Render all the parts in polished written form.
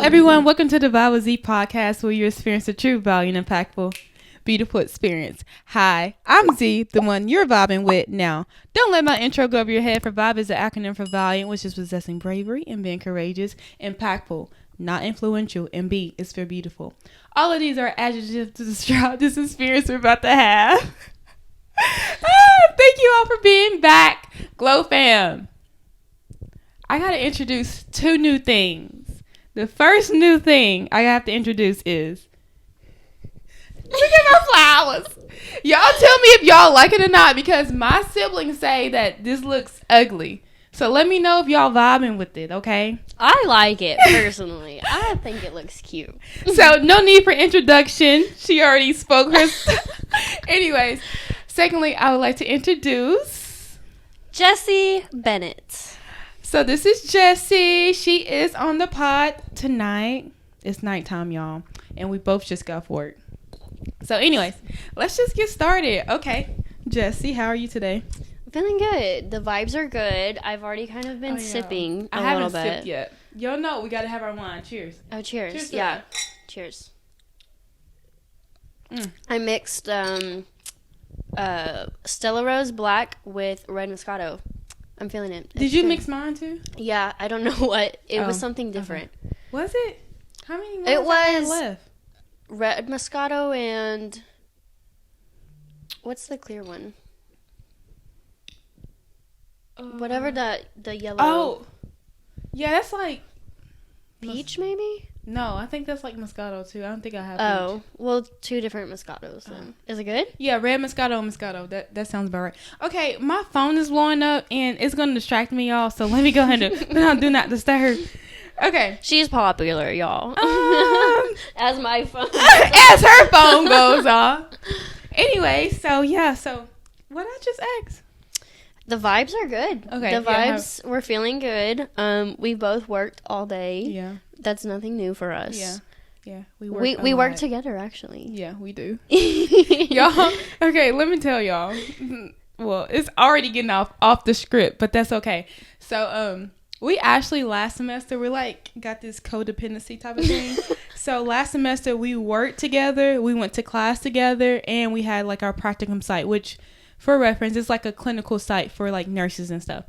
everyone. Welcome to the VibeWithZ Podcast, where you experience a true value and impactful, beautiful experience. Hi, I'm Z, the one you're vibing with now. Don't let my intro go over your head. For Vibe is the acronym for Valiant, which is possessing bravery and being courageous, impactful, not influential, and B is for beautiful. All of these are adjectives to describe this experience we're about to have. Thank you all for being back, Glow fam. I got to introduce two new things. The first new thing I have to introduce is, look at my flowers. Y'all tell me if y'all like it or not, because my siblings say that this looks ugly. So let me know if y'all vibing with it, okay? I like it, personally. I think it looks cute. So no need for introduction. She already spoke her. Anyways, secondly, I would like to introduce Jessie Bennett. So this is Jessie. She is on the pod tonight. It's nighttime, y'all. And we both just got off work. So anyways, let's just get started. Okay. Jessie, how are you today? Feeling good. The vibes are good. I've already kind of been sipping a little bit. I haven't sipped yet. Y'all know we got to have our wine. Cheers. Oh, cheers. Cheers. Yeah. Cheers. I mixed Stella Rose Black with Red Moscato. I'm feeling it. Did you mix mine too? Yeah, I don't know what. It was something different. Okay. Was it? How many wines it was left? Red Moscato and what's the clear one? Whatever the yellow. Oh, yeah, that's like peach, maybe. No, I think that's like Moscato too. I don't think I have. Oh, peach. well, two different Moscatos. Then. Is it good? Yeah, red Moscato and Moscato. That sounds about right. Okay, my phone is blowing up and it's gonna distract me, y'all. So let me go ahead and put on Do Not Disturb. Okay. She's popular, y'all. As my phone. As her phone goes off. Anyway, so yeah, so what I just asked. The vibes are good. Okay. The vibes we're feeling good. We both worked all day. Yeah. That's nothing new for us. Yeah. Yeah. We work together actually. Yeah, we do. Y'all. Okay, let me tell y'all. Well, it's already getting off the script, but that's okay. So we actually last semester we got this codependency type of thing. So last semester we worked together, we went to class together, and we had like our practicum site, which for reference it's like a clinical site for like nurses and stuff.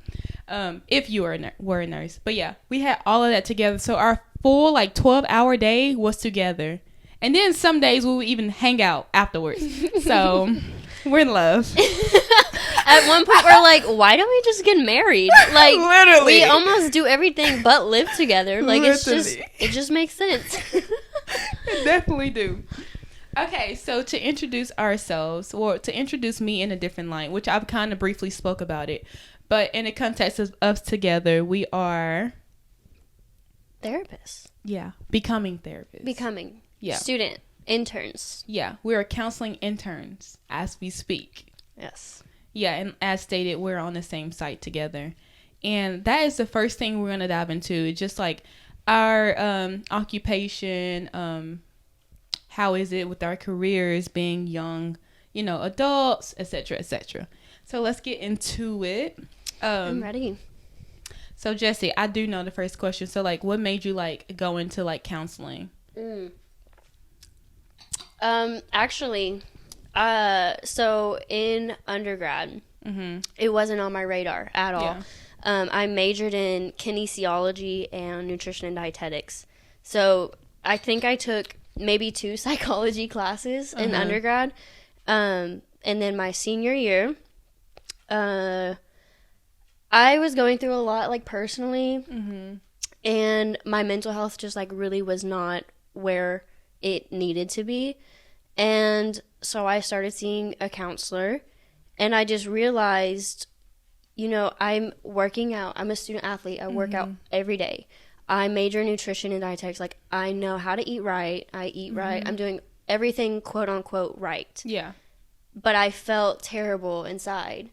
If you were a nurse. But yeah, we had all of that together. So our full like 12-hour day was together. And then some days we would even hang out afterwards. So we're in love. At one point we're like, why don't we just get married? Like literally. We almost do everything but live together. Like literally. it just makes sense. It definitely do. Okay, so to introduce ourselves, or to introduce me in a different light, which I've kind of briefly spoke about it, but in the context of us together, we are therapists. Yeah, becoming therapists. Yeah. Student interns. Yeah, we are counseling interns as we speak. Yes. Yeah, and as stated, we're on the same site together. And that is the first thing we're going to dive into, just like our occupation, how is it with our careers, being young, adults, etc., etc. So let's get into it. I'm ready. So Jessie, I do know the first question. So like, what made you like go into like counseling? Actually, so in undergrad, it wasn't on my radar at all. Yeah. I majored in kinesiology and nutrition and dietetics. So I think I took maybe 2 psychology classes in undergrad. And then my senior year, I was going through a lot, like, personally. And my mental health just, like, really was not where it needed to be. And so I started seeing a counselor. And I just realized, I'm working out. I'm a student athlete. I work out every day. I major in nutrition and dietetics. Like, I know how to eat right. I eat right. I'm doing everything, quote unquote, right. Yeah. But I felt terrible inside.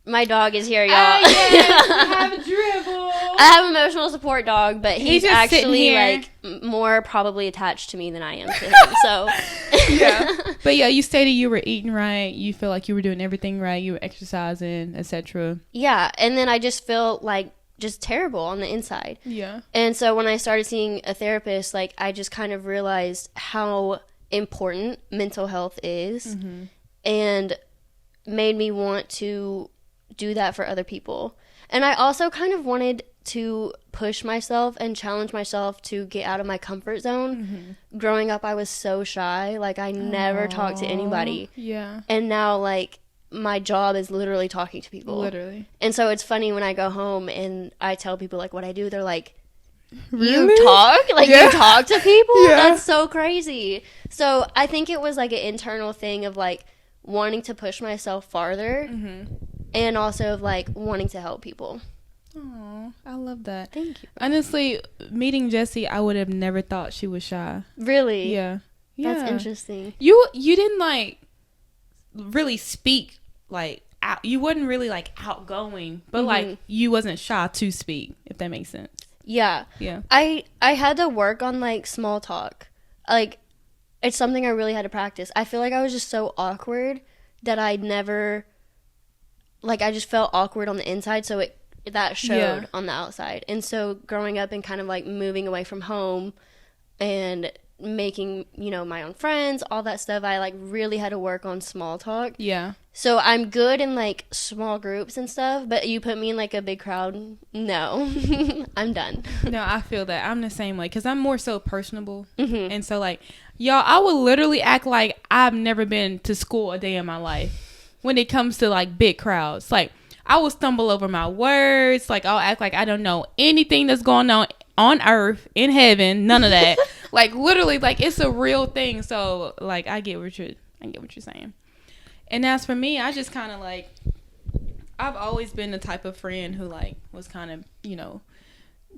My dog is here, y'all. Yes, I have a dribble. I have an emotional support dog, but he's actually like more probably attached to me than I am to him. So yeah. But yeah, you stated you were eating right. You feel like you were doing everything right. You were exercising, etc. Yeah, and then I just felt like just terrible on the inside. Yeah. And so when I started seeing a therapist, like, I just kind of realized how important mental health is, and made me want to do that for other people. And I also kind of wanted to push myself and challenge myself to get out of my comfort zone. Growing up, I was so shy. Like, I never talked to anybody. Yeah. And now, like, my job is literally talking to people. Literally. And so it's funny when I go home and I tell people, like, what I do. They're like, really? You talk? Like, you talk to people? Yeah. That's so crazy. So I think it was, like, an internal thing of, like, wanting to push myself farther, and also of, like, wanting to help people. Oh, I love that. Thank you. Honestly, meeting Jessie, I would have never thought she was shy. Really? Yeah. That's interesting. You didn't, like, really speak, like, out. You wasn't really, like, outgoing, but like, you wasn't shy to speak, if that makes sense. Yeah. Yeah. I had to work on, like, small talk. Like, it's something I really had to practice. I feel like I was just so awkward that I never, like, I just felt awkward on the inside, so that showed on the outside. And so growing up and kind of, like, moving away from home and making, you know, my own friends, all that stuff, I, like, really had to work on small talk. Yeah. So I'm good in, like, small groups and stuff, but you put me in, like, a big crowd, no. I'm done. No, I feel that. I'm the same way, because I'm more so personable. And so, like, y'all, I would literally act like I've never been to school a day in my life when it comes to, like, big crowds. Like, I will stumble over my words. Like, I'll act like I don't know anything that's going on earth, in heaven, none of that. Like, literally, like, it's a real thing. So, like, I get what you're saying. And as for me, I just kind of, like, I've always been the type of friend who, like, was kind of, you know,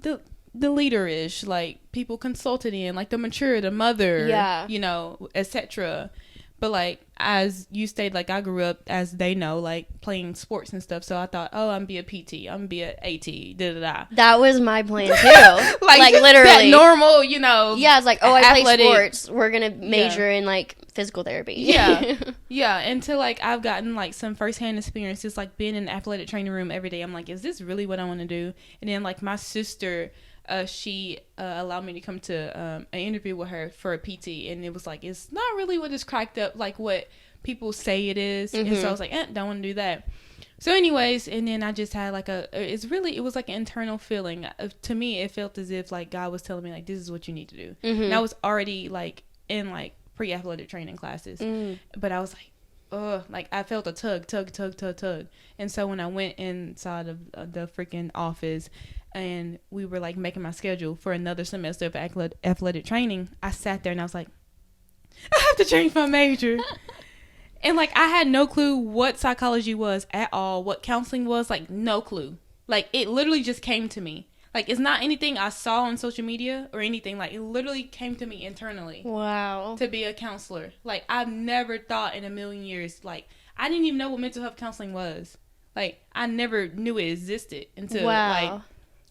the leader-ish, like, people consulted in, like, the mature, the mother, you know, etc. But, like, as you stated, like, I grew up, as they know, like, playing sports and stuff. So I thought, oh, I'm going to be a PT. I'm going to be an AT. Da-da-da. That was my plan, too. like That literally. normal, you know. Yeah, it's like, oh, I play athletic sports. We're going to major in, like, physical therapy. Yeah. Yeah. Until, like, I've gotten, like, some firsthand experiences, like, being in the athletic training room every day. I'm like, is this really what I want to do? And then, like, my sister, she allowed me to come to an interview with her for a PT, and it was like, it's not really what is cracked up, like what people say it is. And so I was like, don't want to do that. So anyways, and then I just had like it was like an internal feeling. To me, it felt as if like God was telling me, like, this is what you need to do. And I was already like in like pre-athletic training classes, but I was like, like I felt a tug. And so when I went inside of the freaking office, and we were like making my schedule for another semester of athletic training, I sat there and I was like, I have to change my major. And like, I had no clue what psychology was at all, what counseling was, like no clue. Like, it literally just came to me. Like, it's not anything I saw on social media or anything. Like, it literally came to me internally. Wow. To be a counselor. Like, I've never thought in a million years, like, I didn't even know what mental health counseling was. Like, I never knew it existed until like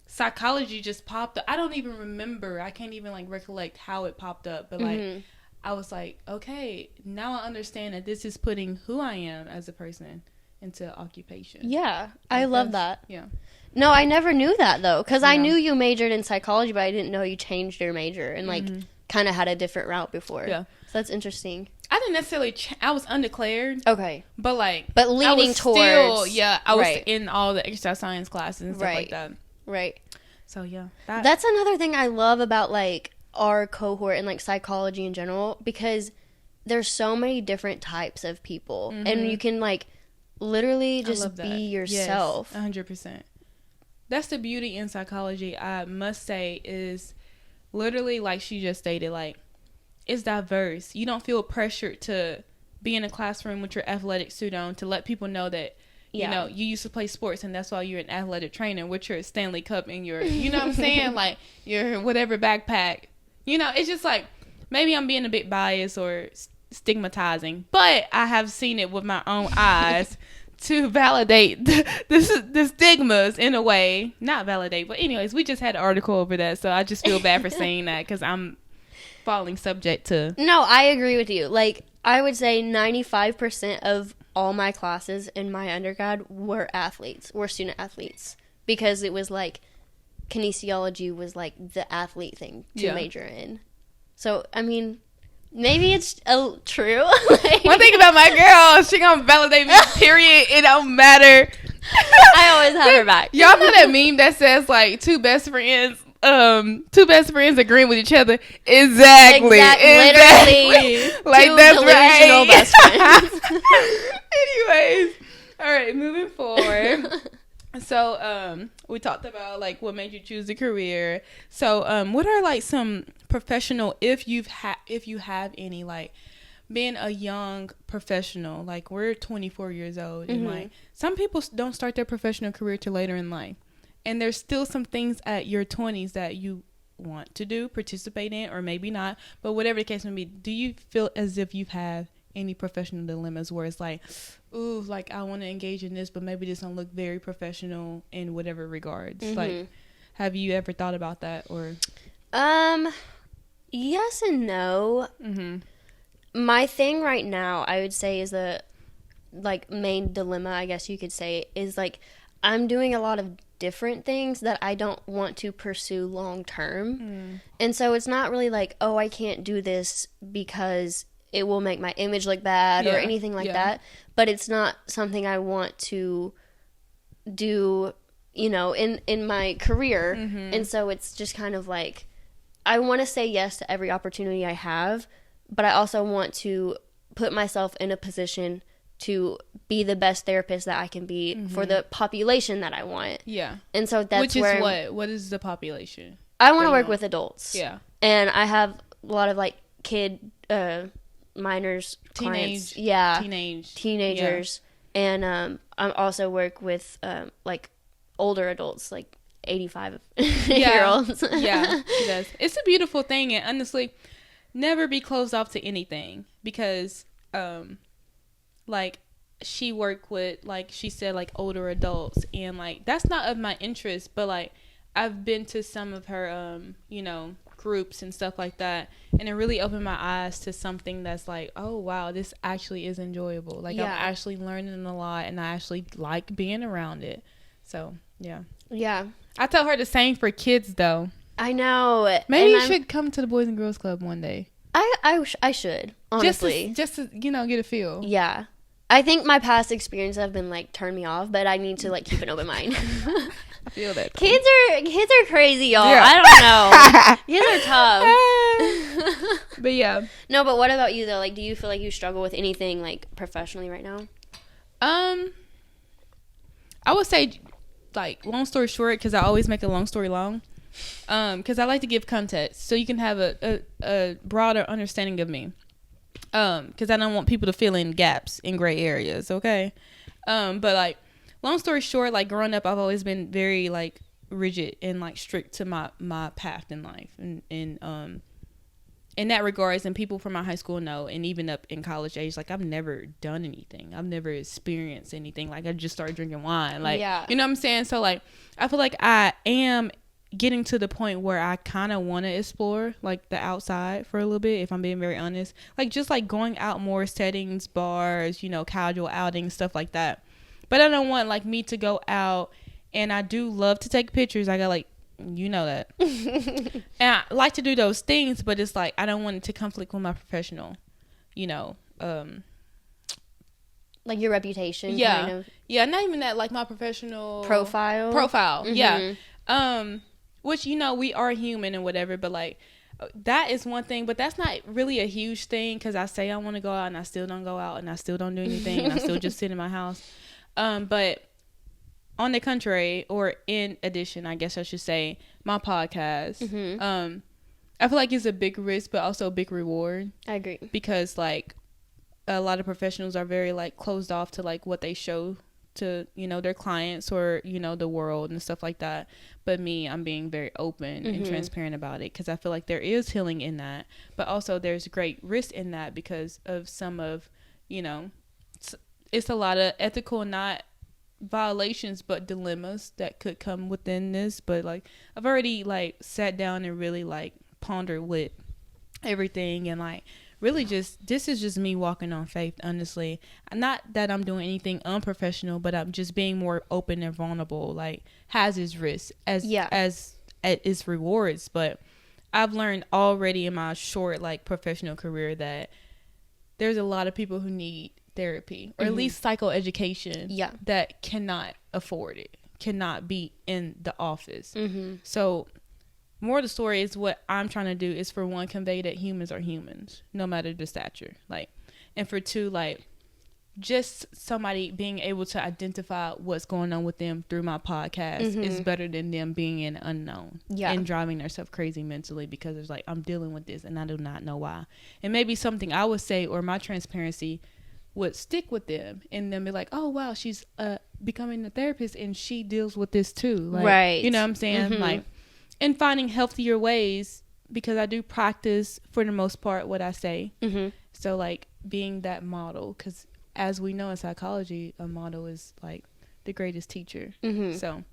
psychology just popped up. I don't even remember. I can't even like recollect how it popped up. But like, I was like, okay, now I understand that this is putting who I am as a person into occupation. Yeah, I love that. Yeah. No, I never knew that though, because I knew you majored in psychology, but I didn't know you changed your major and like kind of had a different route before. Yeah. So that's interesting. I didn't necessarily. I was undeclared. Okay. But like, leaning towards. I was in all the exercise science classes and stuff like that. Right. So yeah, that's another thing I love about like our cohort and like psychology in general, because there's so many different types of people, and you can like literally just be yourself. Yes, 100%. That's the beauty in psychology, I must say, is literally like she just stated, like, it's diverse. You don't feel pressured to be in a classroom with your athletic suit on to let people know that, you know, you used to play sports and that's why you're an athletic trainer with your Stanley Cup and your, you know what I'm saying? Like, your whatever backpack. You know, it's just like, maybe I'm being a bit biased or stigmatizing, but I have seen it with my own eyes to validate the stigmas in a way. Not validate, but anyways, we just had an article over that, so I just feel bad for saying that because I'm falling subject to. No, I agree with you. Like, I would say 95% of all my classes in my undergrad were student athletes. because it was like kinesiology was like the athlete thing to major in. So, I mean, maybe it's true. One thing about my girl, she gonna validate me, period. It don't matter. I always have her back. Y'all know that meme that says like two best friends agreeing with each other? Exactly. Literally. Like, two that's delusional right. best friends. Anyways, all right, moving forward. So, we talked about like what made you choose a career. So, what are like some professional, if you have any, like being a young professional, like we're 24 years old, and like some people don't start their professional career till later in life, and there's still some things at your 20s that you want to do, participate in, or maybe not, but whatever the case may be. Do you feel as if you've had any professional dilemmas where it's like, ooh, like I want to engage in this, but maybe this don't look very professional in whatever regards? Like, have you ever thought about that? Or yes and no. My thing right now, I would say, is the like main dilemma, I guess you could say, is like I'm doing a lot of different things that I don't want to pursue long term. And so it's not really like, oh, I can't do this because it will make my image look bad or anything like that. But it's not something I want to do, you know, in my career. And so it's just kind of like, I want to say yes to every opportunity I have, but I also want to put myself in a position to be the best therapist that I can be for the population that I want. Yeah. And so that's what is the population? I want to work with adults. Yeah. And I have a lot of like minors, clients. Teenagers. And I also work with like older adults, like 85 year olds. Yeah, it does. It's a beautiful thing, and honestly, never be closed off to anything, because like she worked with, like she said, like older adults, and like that's not of my interest, but like I've been to some of her you know, groups and stuff like that, and it really opened my eyes to something that's like, oh wow, this actually is enjoyable. Like I'm actually learning a lot, and I actually like being around it. So yeah, I tell her the same for kids though. I know. Maybe you should come to the Boys and Girls Club one day. I should, honestly, just to you know, get a feel. Yeah, I think my past experiences have been like turned me off, but I need to like keep an open mind. I feel that. Kids are crazy, y'all. Yeah. I don't know. Kids are tough. But yeah. No, but what about you though? Like, do you feel like you struggle with anything like professionally right now? I would say, like, long story short, because I always make a long story long. Because I like to give context so you can have a broader understanding of me. Because I don't want people to fill in gaps in gray areas. Okay. But like, long story short, like growing up, I've always been very like rigid and like strict to my path in life, and in that regards, and people from my high school know, and even up in college age, like I've never done anything, I've never experienced anything. Like I just started drinking wine, like you know what I'm saying. So like I feel like I am getting to the point where I kind of want to explore like the outside for a little bit, if I'm being very honest. Like just like going out more settings, bars, you know, casual outings, stuff like that. But I don't want like me to go out, and I do love to take pictures. I got like, you know that. And I like to do those things, but it's like I don't want it to conflict with my professional, you know, like your reputation. Yeah. Kind of. Yeah, not even that, like my professional profile. Yeah. Which, you know, we are human and whatever, but like that is one thing, but that's not really a huge thing, because I say I want to go out and I still don't go out, and I still don't do anything, and I still just sit in my house. But on the contrary, or in addition, I guess I should say, my podcast, I feel like it's a big risk, but also a big reward. I agree. Because like a lot of professionals are very like closed off to like what they show to, you know, their clients, or, you know, the world and stuff like that. But me, I'm being very open and transparent about it, because I feel like there is healing in that, but also there's great risk in that because of some of, you know, it's a lot of ethical, not violations, but dilemmas that could come within this. But like I've already like sat down and really like pondered with everything, and like really this is just me walking on faith, honestly. Not that I'm doing anything unprofessional, but I'm just being more open and vulnerable. Like, has its risks as its rewards. But I've learned already in my short, like, professional career that there's a lot of people who need therapy or at least psychoeducation that cannot afford it, cannot be in the office. So more of the story is what I'm trying to do is, for one, convey that humans are humans, no matter the stature. Like, and for two, like, just somebody being able to identify what's going on with them through my podcast is better than them being in unknown and driving themselves crazy mentally because it's like, I'm dealing with this and I do not know why. And maybe something I would say or my transparency would stick with them and then be like, oh wow, she's becoming a therapist and she deals with this too. Like, right. You know what I'm saying? Like, and finding healthier ways, because I do practice for the most part what I say. So like being that model, because as we know in psychology, a model is like the greatest teacher. So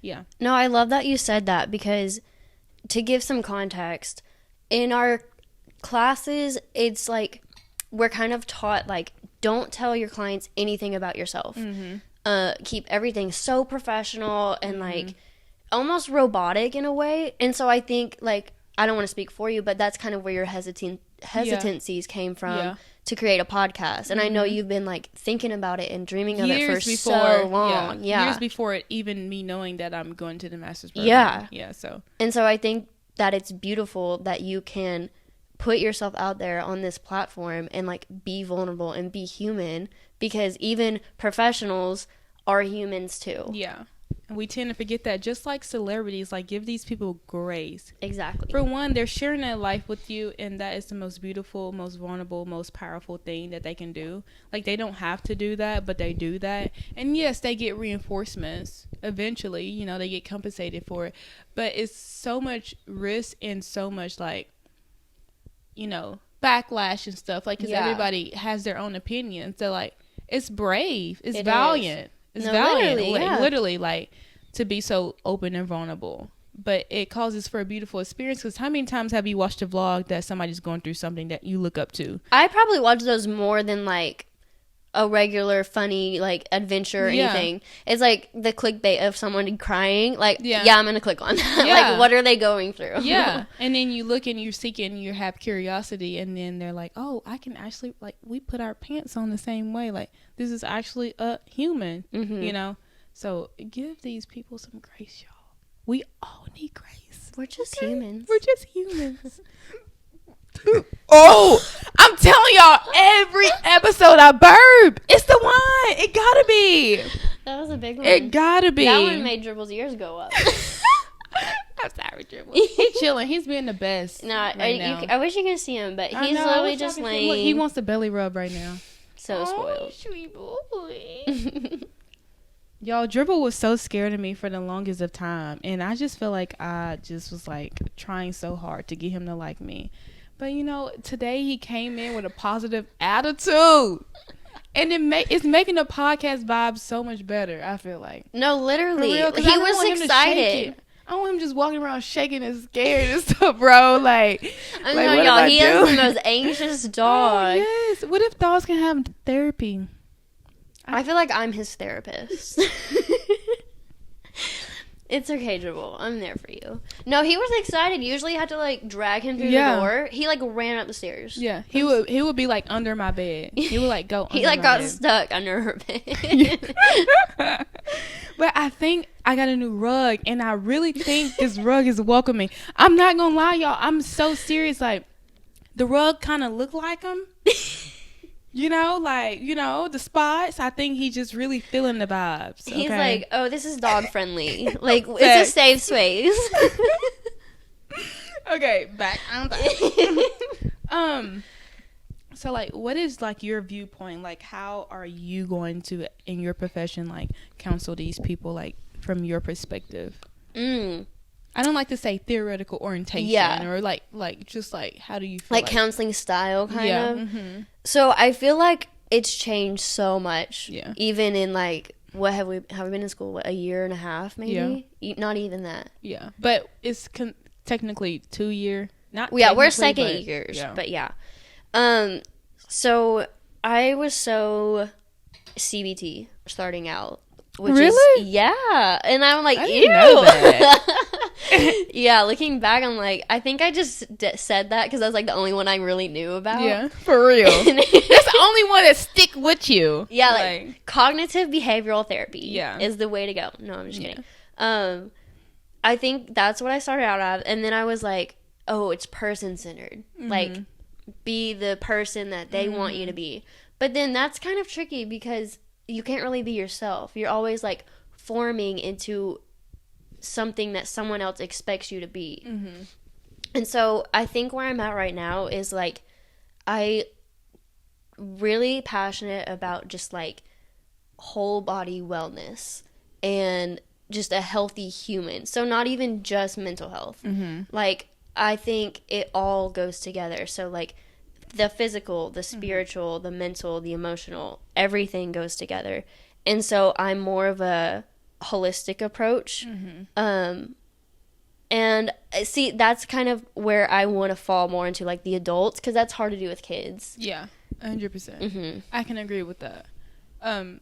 yeah. No, I love that you said that, because to give some context, in our classes, it's like we're kind of taught, like, don't tell your clients anything about yourself. Keep everything so professional and like almost robotic in a way. And so I think, like, I don't want to speak for you, but that's kind of where your hesitancies came from to create a podcast. And I know you've been like thinking about it and dreaming of it for so long. Years before it, even me knowing that I'm going to the master's program. And so I think that it's beautiful that you can put yourself out there on this platform and like be vulnerable and be human, because even professionals are humans too. And we tend to forget that, just like celebrities, like, give these people grace. Exactly. For one, they're sharing their life with you, and that is the most beautiful, most vulnerable, most powerful thing that they can do. Like, they don't have to do that, but they do that. And yes, they get reinforcements eventually, you know, they get compensated for it. But it's so much risk and so much, like, you know, backlash and stuff. Like, because everybody has their own opinion. So, like, it's brave. It's valiant. It's valiant, literally, like, to be so open and vulnerable. But it causes for a beautiful experience, because how many times have you watched a vlog that somebody's going through something that you look up to? I probably watch those more than, like, a regular funny, like, adventure or anything. It's like the clickbait of someone crying. Like, I'm going to click on that. Like, what are they going through? And then you look and you're seeking, you have curiosity, and then they're like, oh, I can actually, like, we put our pants on the same way. Like, this is actually a human, you know? So give these people some grace, y'all. We all need grace. We're just humans. We're just humans. Oh, I'm telling y'all, every episode I burp. It's the one. It gotta be. That was a big one. It gotta be. That one made Dribble's ears go up. I'm sorry, Dribble. He's chilling. He's being the best. I wish you could see him, but he's literally just laying. Look, he wants the belly rub right now. So spoiled. Sweet boy. Y'all, Dribble was so scared of me for the longest of time, and I just feel like I just was like trying so hard to get him to like me. But, you know, today he came in with a positive attitude. And it's making the podcast vibe so much better, I feel like. No, literally. Real, he was excited. I don't want him just walking around shaking and scared and stuff, bro. Like, I know, y'all. He is the most anxious dog. Oh, yes. What if dogs can have therapy? I feel like I'm his therapist. It's okay, Dribble. I'm there for you. No, he was excited. Usually you had to, like, drag him through the door. He, like, ran up the stairs. Yeah. He would be, like, under my bed. He would, like, go under He, like, got stuck under her bed. But I think I got a new rug, and I really think this rug is welcoming. I'm not gonna lie, y'all. I'm so serious. Like, the rug kind of looked like him. You know, like, you know, the spots. I think he's just really feeling the vibes. He's like, oh, this is dog friendly. Like, it's a safe space. Okay, back. So, like, what is, like, your viewpoint? Like, how are you going to, in your profession, like, counsel these people, like, from your perspective? I don't like to say theoretical orientation or, like, just, like, how do you feel? Like counseling style, kind of? Mm-hmm. So, I feel like it's changed so much. Yeah. Even in, like, what have we been in school, a year and a half, maybe? Yeah. Not even that. Yeah. But it's technically 2 year. We're second years, but yeah. So I was so CBT starting out. Which really? Is, yeah. And I'm like, I ew. didn't know that. Yeah, looking back, I'm like, I think I just said that because I was like the only one I really knew about. Yeah, for real. That's the only one that stick with you. Yeah, like cognitive behavioral therapy. Yeah, is the way to go. No, I'm just kidding. I think that's what I started out of, and then I was like, oh, it's person centered. Like, be the person that they want you to be. But then that's kind of tricky because you can't really be yourself. You're always like forming into something that someone else expects you to be. And so I think where I'm at right now is like I really passionate about just like whole body wellness and just a healthy human. So not even just mental health. Like I think it all goes together. So like the physical, the spiritual, the mental, the emotional, everything goes together. And so I'm more of a holistic approach. And see, that's kind of where I want to fall more into like the adults, because that's hard to do with kids. Yeah, 100%. I can agree with that. And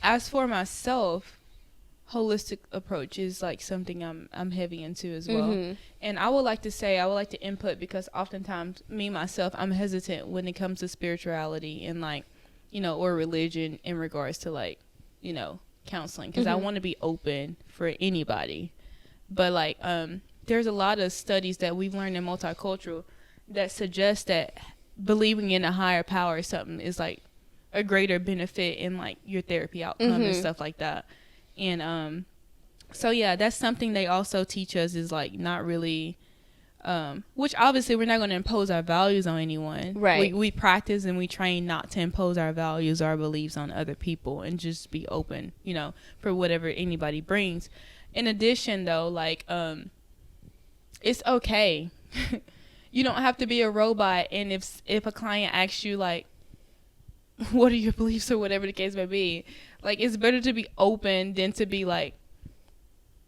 as for myself, holistic approach is like something I'm heavy into as well. And I would like to input, because oftentimes me myself, I'm hesitant when it comes to spirituality and like, you know, or religion in regards to like, you know, counseling, because I want to be open for anybody. But like there's a lot of studies that we've learned in multicultural that suggest that believing in a higher power or something is like a greater benefit in like your therapy outcome and stuff like that. And so yeah, that's something they also teach us, is like not really which obviously we're not going to impose our values on anyone. Right. We practice and we train not to impose our values, our beliefs on other people, and just be open, you know, for whatever anybody brings. In addition though, like it's okay. You don't have to be a robot. And if a client asks you like, what are your beliefs or whatever the case may be, like it's better to be open than to be like,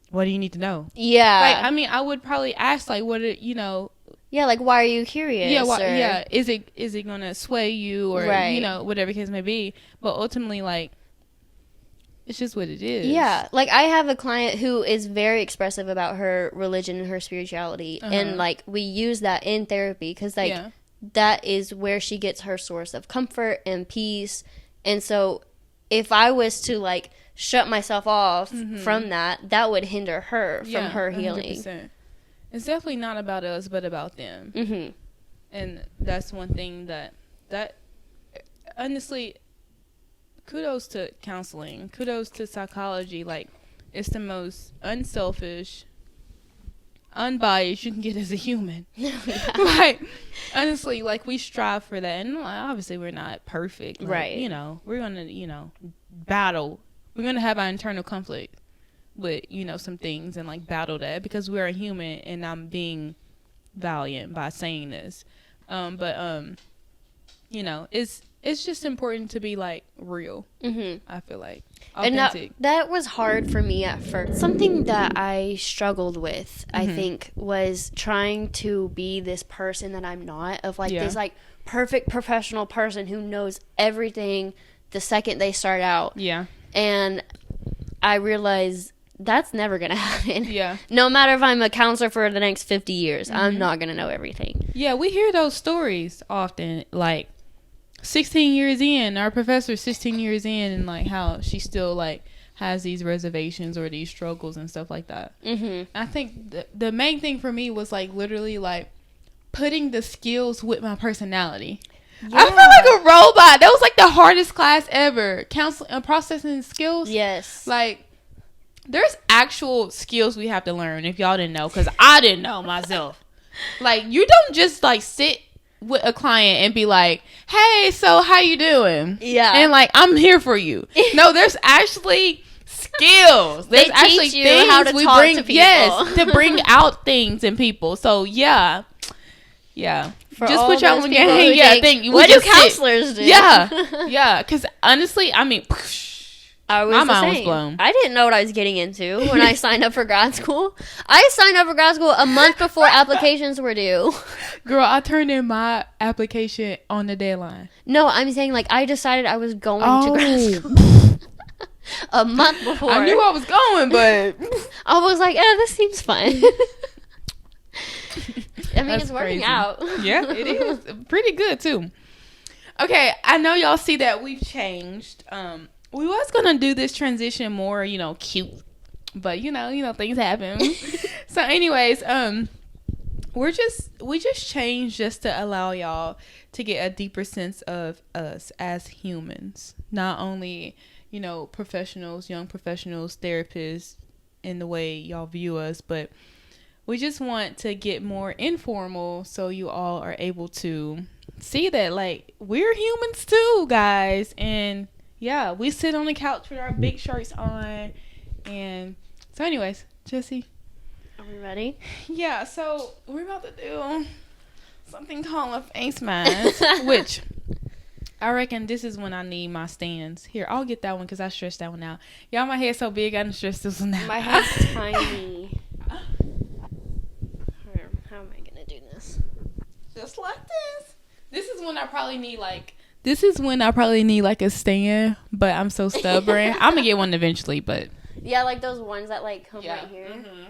what do you need to know? Yeah. Like, I mean, I would probably ask like, what are, you know, yeah, like why are you curious? Yeah, yeah. Is it gonna sway you, or right. you know, whatever the case may be. But ultimately, like, it's just what it is. Yeah, like I have a client who is very expressive about her religion and her spirituality, and like we use that in therapy because like that is where she gets her source of comfort and peace. And so if I was to like shut myself off from that would hinder her from her healing. 100%. It's definitely not about us, but about them. And that's one thing that honestly, kudos to counseling, kudos to psychology. Like, it's the most unselfish, unbiased you can get as a human. Like, honestly, like, we strive for that. And obviously we're not perfect. Like, right. You know, we're going to, you know, battle. We're going to have our internal conflict with, you know, some things and, like, battle that, because we're a human, and I'm being valiant by saying this. But you know, it's just important to be, like, real. I feel like authentic. And that was hard for me at first. Something that I struggled with, I think, was trying to be this person that I'm not, of like this like perfect professional person who knows everything the second they start out. Yeah. And I realized that's never going to happen. Yeah. No matter if I'm a counselor for the next 50 years, I'm not going to know everything. Yeah, we hear those stories often, like 16 years in, our professor's 16 years in, and like how she still like has these reservations or these struggles and stuff like that. I think the main thing for me was like literally like putting the skills with my personality. I feel like a robot. That was like the hardest class ever. Counseling, processing skills. Yes. Like, there's actual skills we have to learn, if y'all didn't know, because I didn't know myself. Like, you don't just like sit with a client and be like, hey, so how you doing? Yeah. And like, I'm here for you. No, there's actually skills. There's actually teach you things how to we talk bring, to people. yes, to bring out things in people. So yeah. For just all put y'all those on people your who think, what do counselors do? Yeah, because honestly, I mean, I was My the mind same. was blown. I didn't know what I was getting into when I signed up for grad school. I signed up for grad school a month before applications were due. Girl, I turned in my application on the deadline. No, I'm saying like I decided I was going to grad school a month before. I knew I was going, but I was like, this seems fun. I mean, it's working out. Yeah, it is. Pretty good, too. Okay, I know y'all see that we've changed. We was going to do this transition more, cute. But, things happen. So, anyways, we just changed just to allow y'all to get a deeper sense of us as humans. Not only, professionals, young professionals, therapists, in the way y'all view us, but we just want to get more informal so you all are able to see that, like, we're humans too, guys. And, yeah, we sit on the couch with our big shirts on. And so, anyways, Jessie. Are we ready? Yeah, so we're about to do something called a face mask, which I reckon this is when I need my stands. Here, I'll get that one because I stretched that one out. Y'all, my hair's so big, I didn't stretch this one out. My head's tiny. How am I going to do this? Just like this. This is when I probably need like a stand, but I'm so stubborn. I'm going to get one eventually, but. Yeah, like those ones that like come right here. Mm-hmm.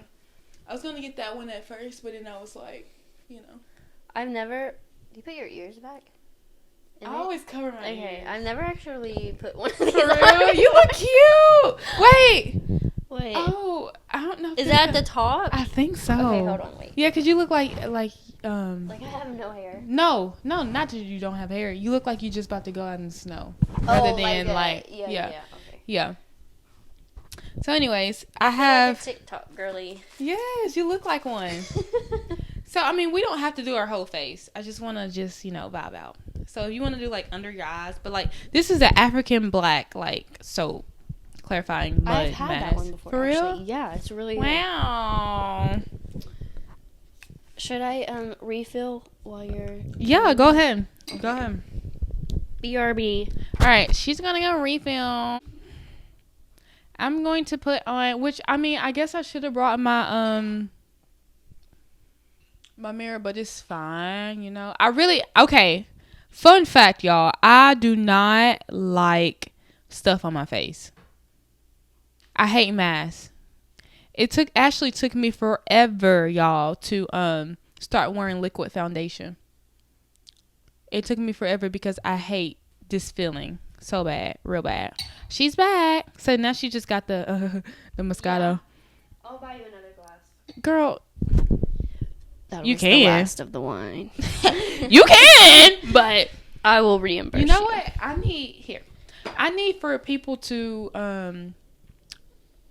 I was going to get that one at first, but then I was like, I've never. Do you put your ears back? I always cover my ears. Okay, I've never actually put one of For these real? on. You look cute. Wait. Oh, I don't know. Is that at the top? I think so. Okay, hold on, wait. Yeah, because you look like I have no hair. No, not that you don't have hair. You look like you just about to go out in the snow. Rather than yeah. So anyways, I have like a TikTok girly. Yes, you look like one. So I mean, we don't have to do our whole face. I just want to vibe out. So if you want to do like under your eyes, but like this is the African black soap clarifying mud I've had mask. that one before. For real? Actually. Yeah, it's really wow. Should I refill while you're? Yeah, go ahead. Go ahead. BRB. All right, she's gonna go refill. I'm going to put on, which I mean, I guess I should have brought my my mirror, but it's fine, okay. Fun fact, y'all, I do not like stuff on my face. I hate masks. It actually took me forever, y'all, to start wearing liquid foundation. It took me forever because I hate this feeling so bad, real bad. She's back. So now she just got the Moscato. Yeah. I'll buy you another glass. Girl, That you was can. the last of the wine. You can, but I will reimburse you. You know what? I need for people to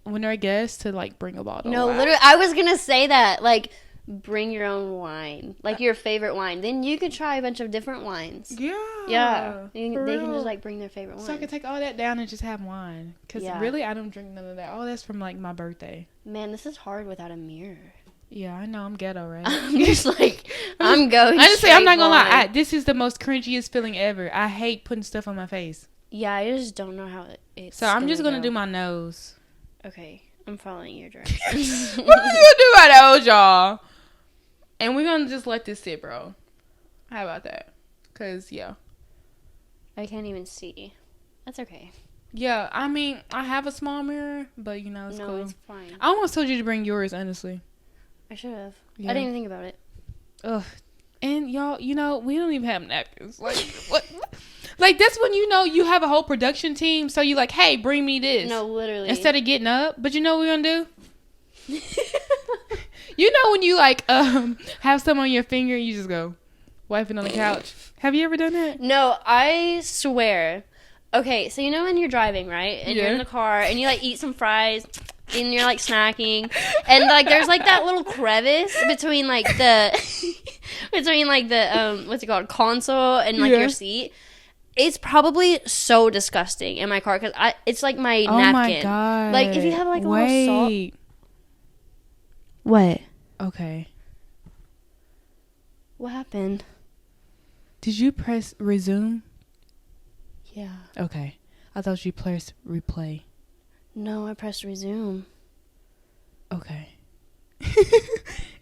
when they're guests to like bring a bottle. No, literally, I was gonna say that. Like, bring your own wine, like your favorite wine. Then you could try a bunch of different wines. Yeah. They can just like bring their favorite wine. So I can take all that down and just have wine. Because really, I don't drink none of that. All that's from like my birthday. Man, this is hard without a mirror. Yeah, I know. I'm ghetto, right? I'm just like, I'm going. Honestly, I'm not gonna lie. This is the most cringiest feeling ever. I hate putting stuff on my face. Yeah, I just don't know how it's. So I'm just gonna do my nose. Okay, I'm following your directions. What are you gonna do my nose, y'all? And we're gonna just let this sit, bro. How about that? Cause I can't even see. That's okay. Yeah, I mean, I have a small mirror, but it's cool. No, it's fine. I almost told you to bring yours, honestly. I should have. Yeah. I didn't even think about it. Ugh. And y'all, we don't even have napkins. Like, what? Like, that's when you have a whole production team. So you like, hey, bring me this. No, literally. Instead of getting up. But you know what we're gonna do? When you like have some on your finger and you just go wipe it on the couch. Have you ever done that? No, I swear. Okay, so when you're driving, right? And you're in the car and you like eat some fries and you're like snacking and like there's like that little crevice between like the what's it called, console and like your seat. It's probably so disgusting in my car because it's like my napkin. Oh my god! Like if you have like a little salt. What? Okay. What happened? Did you press resume? Yeah. Okay. I thought you pressed replay. No, I pressed resume. Okay.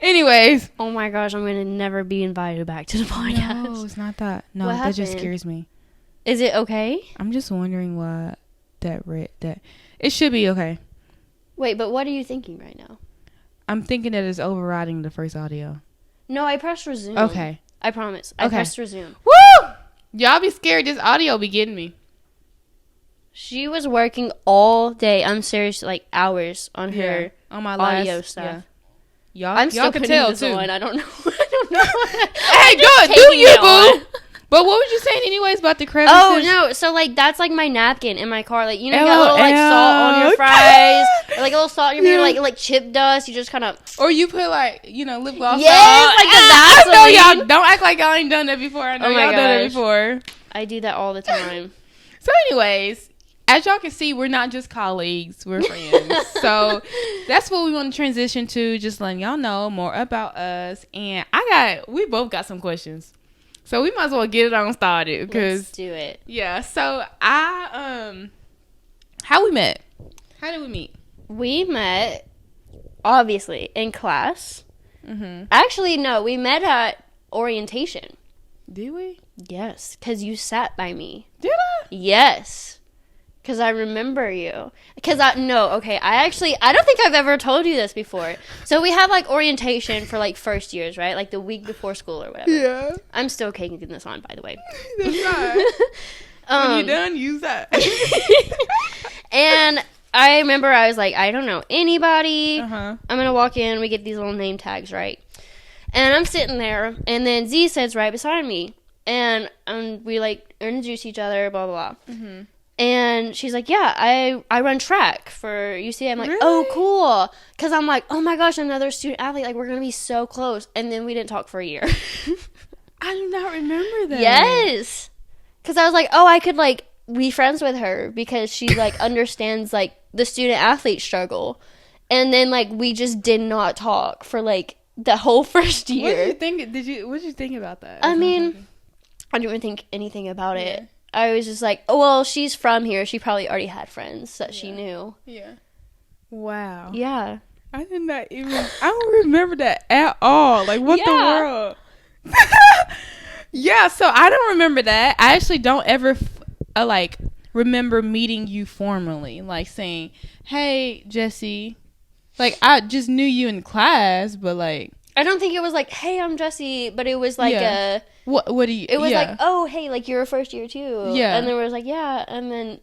Anyways. Oh my gosh, I'm going to never be invited back to the podcast. No, it's not that. No, What that just happened? scares me. Is it okay? I'm just wondering why that it should be okay. Wait, but what are you thinking right now? I'm thinking that it's overriding the first audio. No, I pressed resume. Okay. I promise. I pressed resume. Woo! Y'all be scared. This audio be getting me. She was working all day. I'm serious, like hours on her on my audio stuff. Yeah. I'm still can putting tell this too. on. I don't know. I don't know. Hey, good. Do you, boo? But what was you saying anyways about the crevices? Oh, no. So, like, that's, like, my napkin in my car. Like, you know, you got a little, like, salt on your fries. Or, like, a little salt in your beer, like chip dust. You just kind of... Or you put, like, you know, lip gloss. Yes, like the Vaseline. I know y'all. Don't act like y'all ain't done that before. I know y'all done that before. I do that all the time. So, anyways, as y'all can see, we're not just colleagues. We're friends. So, that's what we want to transition to. Just letting y'all know more about us. And we both got some questions. So we might as well get it on started. Let's do it. Yeah. So how we met? How did we meet? We met, obviously, in class. Mm-hmm. Actually, no. We met at orientation. Did we? Yes, because you sat by me. Did I? Yes. Because I remember you. I don't think I've ever told you this before. So we have, like, orientation for, like, first years, right? Like, the week before school or whatever. Yeah. I'm still caking this on, by the way. That's right. When you're done, use that. And I remember I was like, I don't know anybody. Uh-huh. I'm going to walk in. We get these little name tags, right? And I'm sitting there, and then Z sits right beside me. And we, like, introduce each other, blah, blah, blah. Mm-hmm. And she's like, yeah, I run track for UCA. I'm like, really? Oh, cool. Because I'm like, oh, my gosh, another student athlete. Like, we're going to be so close. And then we didn't talk for a year. I do not remember that. Yes. Because I was like, oh, I could, like, be friends with her because she, like, understands, like, the student athlete struggle. And then, like, we just did not talk for, like, the whole first year. What did you think about that? I mean, I didn't even think anything about it. I was just like, oh, well, she's from here. She probably already had friends that she knew. Yeah. Wow. Yeah. I don't remember that at all. Like, what the world? Yeah, so I don't remember that. I actually don't ever, remember meeting you formally. Like, saying, hey, Jessie. Like, I just knew you in class, but, like... I don't think it was like, hey, I'm Jessie, but it was like What do you... It was like, oh, hey, like, you're a first year, too. Yeah. And then it was like, yeah, and then...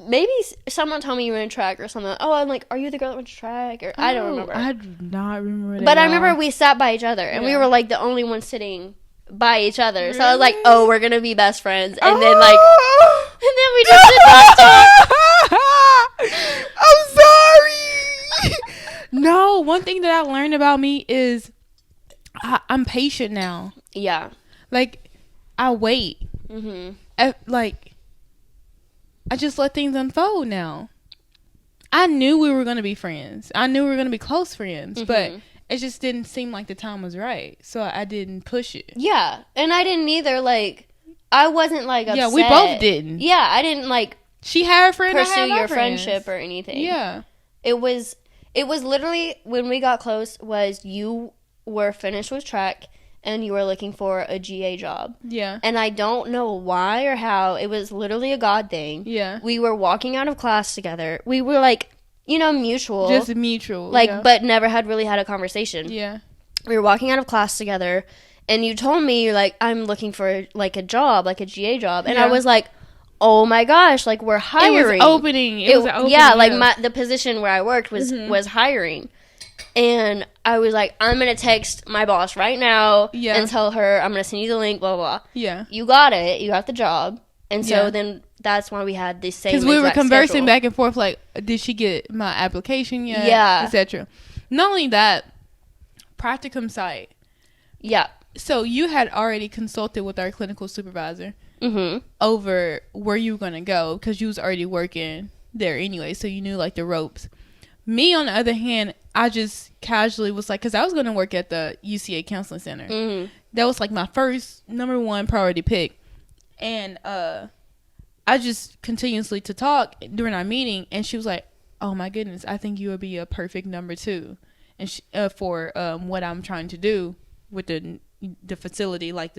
Maybe someone told me you were in track or something. Oh, I'm like, are you the girl that went to track? Or I don't remember. I do not remember that. But I remember we sat by each other, and we were, like, the only ones sitting by each other. Really? So I was like, oh, we're going to be best friends. And then, like... And then we just did not talk. I'm sorry. No, one thing that I learned about me is I'm patient now. Yeah. Like, I wait. Mm-hmm. I just let things unfold now. I knew we were going to be friends. I knew we were going to be close friends. Mm-hmm. But it just didn't seem like the time was right. So I didn't push it. Yeah. And I didn't either. Like, I wasn't, like, upset. Yeah, we both didn't. Yeah, I didn't, like... She had a friend, pursue I had my your friends. friendship or anything. Yeah. It was literally, when we got close, was you were finished with track and you were looking for a GA job. Yeah. And I don't know why or how. It was literally a God thing. Yeah. We were walking out of class together. We were, like, you know, mutual. Just mutual. Like, yeah. But never had really had a conversation. Yeah. We were walking out of class together, and you told me, you're like, I'm looking for, like, a job, like a GA job. And I was like, oh my gosh, like, we're hiring. It was opening. It was opening. Yeah, like, the position where I worked was hiring. And I was like, I'm going to text my boss right now and tell her I'm going to send you the link, blah, blah, blah. Yeah. You got it. You got the job. And so then that's why we had this same exact schedule. Because we were conversing back and forth, like, did she get my application yet? Yeah. Etc. Not only that, practicum site. Yeah. So you had already consulted with our clinical supervisor over where you were going to go because you was already working there anyway. So you knew, like, the ropes. Me, on the other hand, I just casually was like, because I was going to work at the UCA Counseling Center. Mm-hmm. That was, like, my first number one priority pick. And I just continuously to talk during our meeting. And she was like, oh my goodness, I think you would be a perfect number 2, and for what I'm trying to do with the facility. Like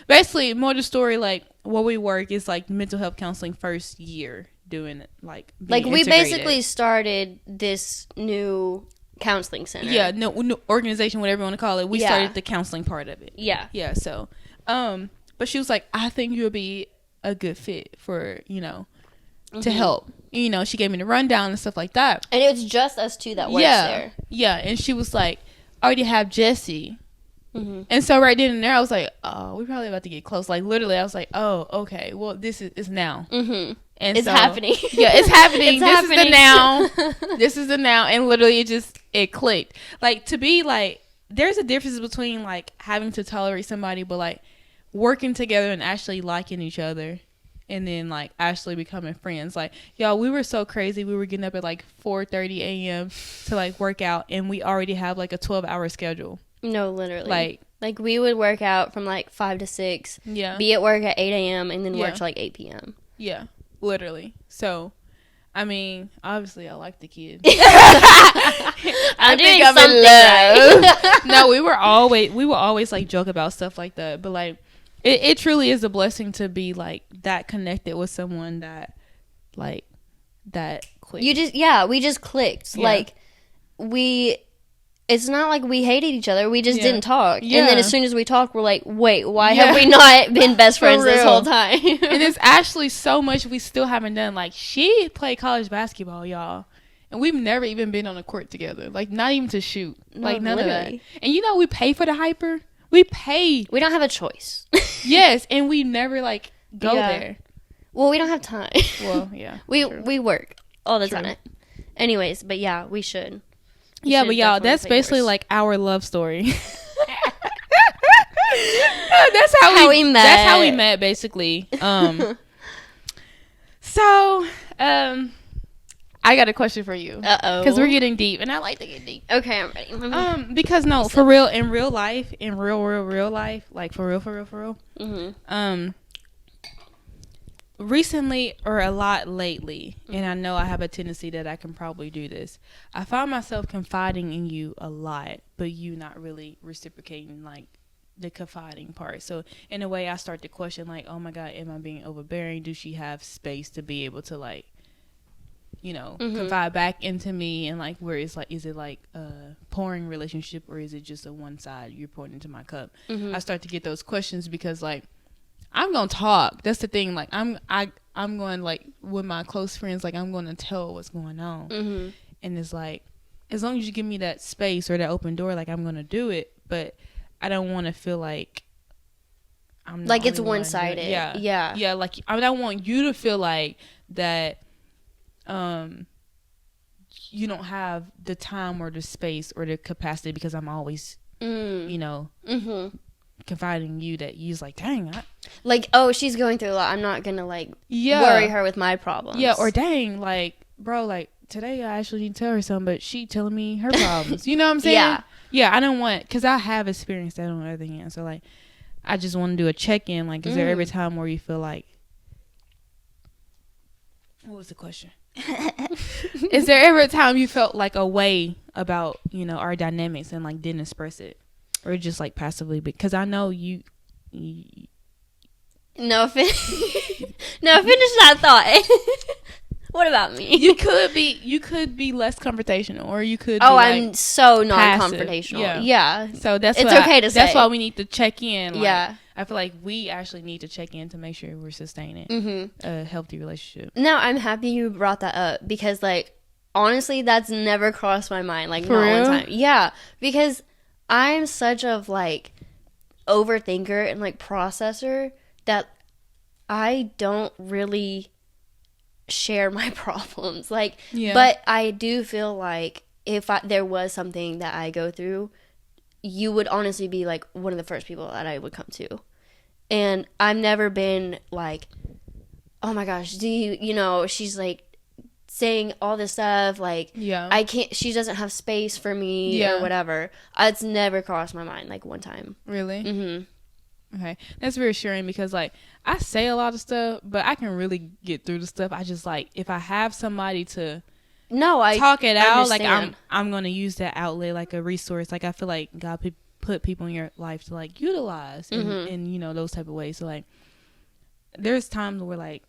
basically more the story, like what we work is like mental health counseling first year doing it, like we integrated. Basically started this new counseling center. Yeah, no organization, whatever you want to call it. We started the counseling part of it. Yeah. So, but she was like, I think you'll be a good fit for, to help. She gave me the rundown and stuff like that. And it's just us two that works there. Yeah, and she was like, I already have Jesse. And so right then and there, I was like, oh, we're probably about to get close. Like literally, I was like, oh, okay, well, this is now. And it's happening. Yeah, it's happening. This is the now. This is the now. And literally, it clicked. Like, to be like, there's a difference between like having to tolerate somebody, but like working together and actually liking each other, and then like actually becoming friends. Like, y'all, we were so crazy. We were getting up at like 4:30 a.m. to like work out, and we already have like a 12-hour schedule. No, literally. Like we would work out from like 5 to 6. Yeah. Be at work at 8 a.m. and then work till like 8 p.m. Yeah. Literally. So, I mean, obviously I like the kid. I'm doing something right. No, we will always like joke about stuff like that. But like, it truly is a blessing to be like that connected with someone that like that quick. We just clicked. Yeah. Like it's not like we hated each other. We just didn't talk. Yeah. And then as soon as we talked, we're like, wait, why have we not been best friends this whole time? And it's actually so much we still haven't done. Like, she played college basketball, y'all. And we've never even been on a court together. Like, not even to shoot. Like, none literally. Of that. And we pay for the hyper. We pay. We don't have a choice. Yes. And we never, like, go there. Well, we don't have time. Well, yeah. We work all the time. Anyways, but yeah, we should. Yeah, but y'all, that's basically like our love story. That's how we met. That's how we met, basically. So, I got a question for you. Because we're getting deep, and I like to get deep. Okay, I'm ready. Because for real, in real life, like for real. Recently, or a lot lately, and I know I have a tendency that I can probably do this, I find myself confiding in you a lot, but you not really reciprocating like the confiding part. So in a way, I start to question like, oh my God, am I being overbearing? Does she have space to be able to like, confide back into me? And like, where it's like, is it like a pouring relationship, or is it just a one side, you're pouring into my cup? I start to get those questions because like, I'm gonna talk. That's the thing. Like I'm going like with my close friends. Like I'm gonna tell what's going on. And it's like, as long as you give me that space or that open door, like I'm gonna do it. But I don't want to feel like I'm like it's one sided. Yeah. Like I don't want you to feel like that. You don't have the time or the space or the capacity because I'm always, confiding in you that you's like, dang, like, oh, she's going through a lot, I'm not gonna like worry her with my problems. Yeah, or dang, like, bro, like today I actually need to tell her something, but she telling me her problems. You know what I'm saying? Yeah, I don't want, because I have experienced that on the other hand. So like, I just want to do a check-in. Like, is there every time where you feel like, what was the question? Is there ever a time you felt like a way about our dynamics and like didn't express it? Or just like passively, because I know you no, finish that thought. What about me? You could be less confrontational, or you could. I'm so non-confrontational. Yeah. So it's okay to say. That's why we need to check in. Like, I feel like we actually need to check in to make sure we're sustaining a healthy relationship. No, I'm happy you brought that up, because like honestly, that's never crossed my mind. Like, for not real? one time. Yeah, because I'm such a like overthinker and like processor that I don't really share my problems. Like, but I do feel like if there was something that I go through, you would honestly be like one of the first people that I would come to. And I've never been like, oh my gosh, do you, she's like saying all this stuff, like, I can't, she doesn't have space for me or whatever. It's never crossed my mind like one time. Really? Okay, that's reassuring, because like I say a lot of stuff, but I can really get through the stuff. I just like, if I have somebody to no, I talk it out. understand. Like I'm gonna use that outlet like a resource. Like I feel like God put people in your life to like utilize in you know those type of ways. So like there's times where like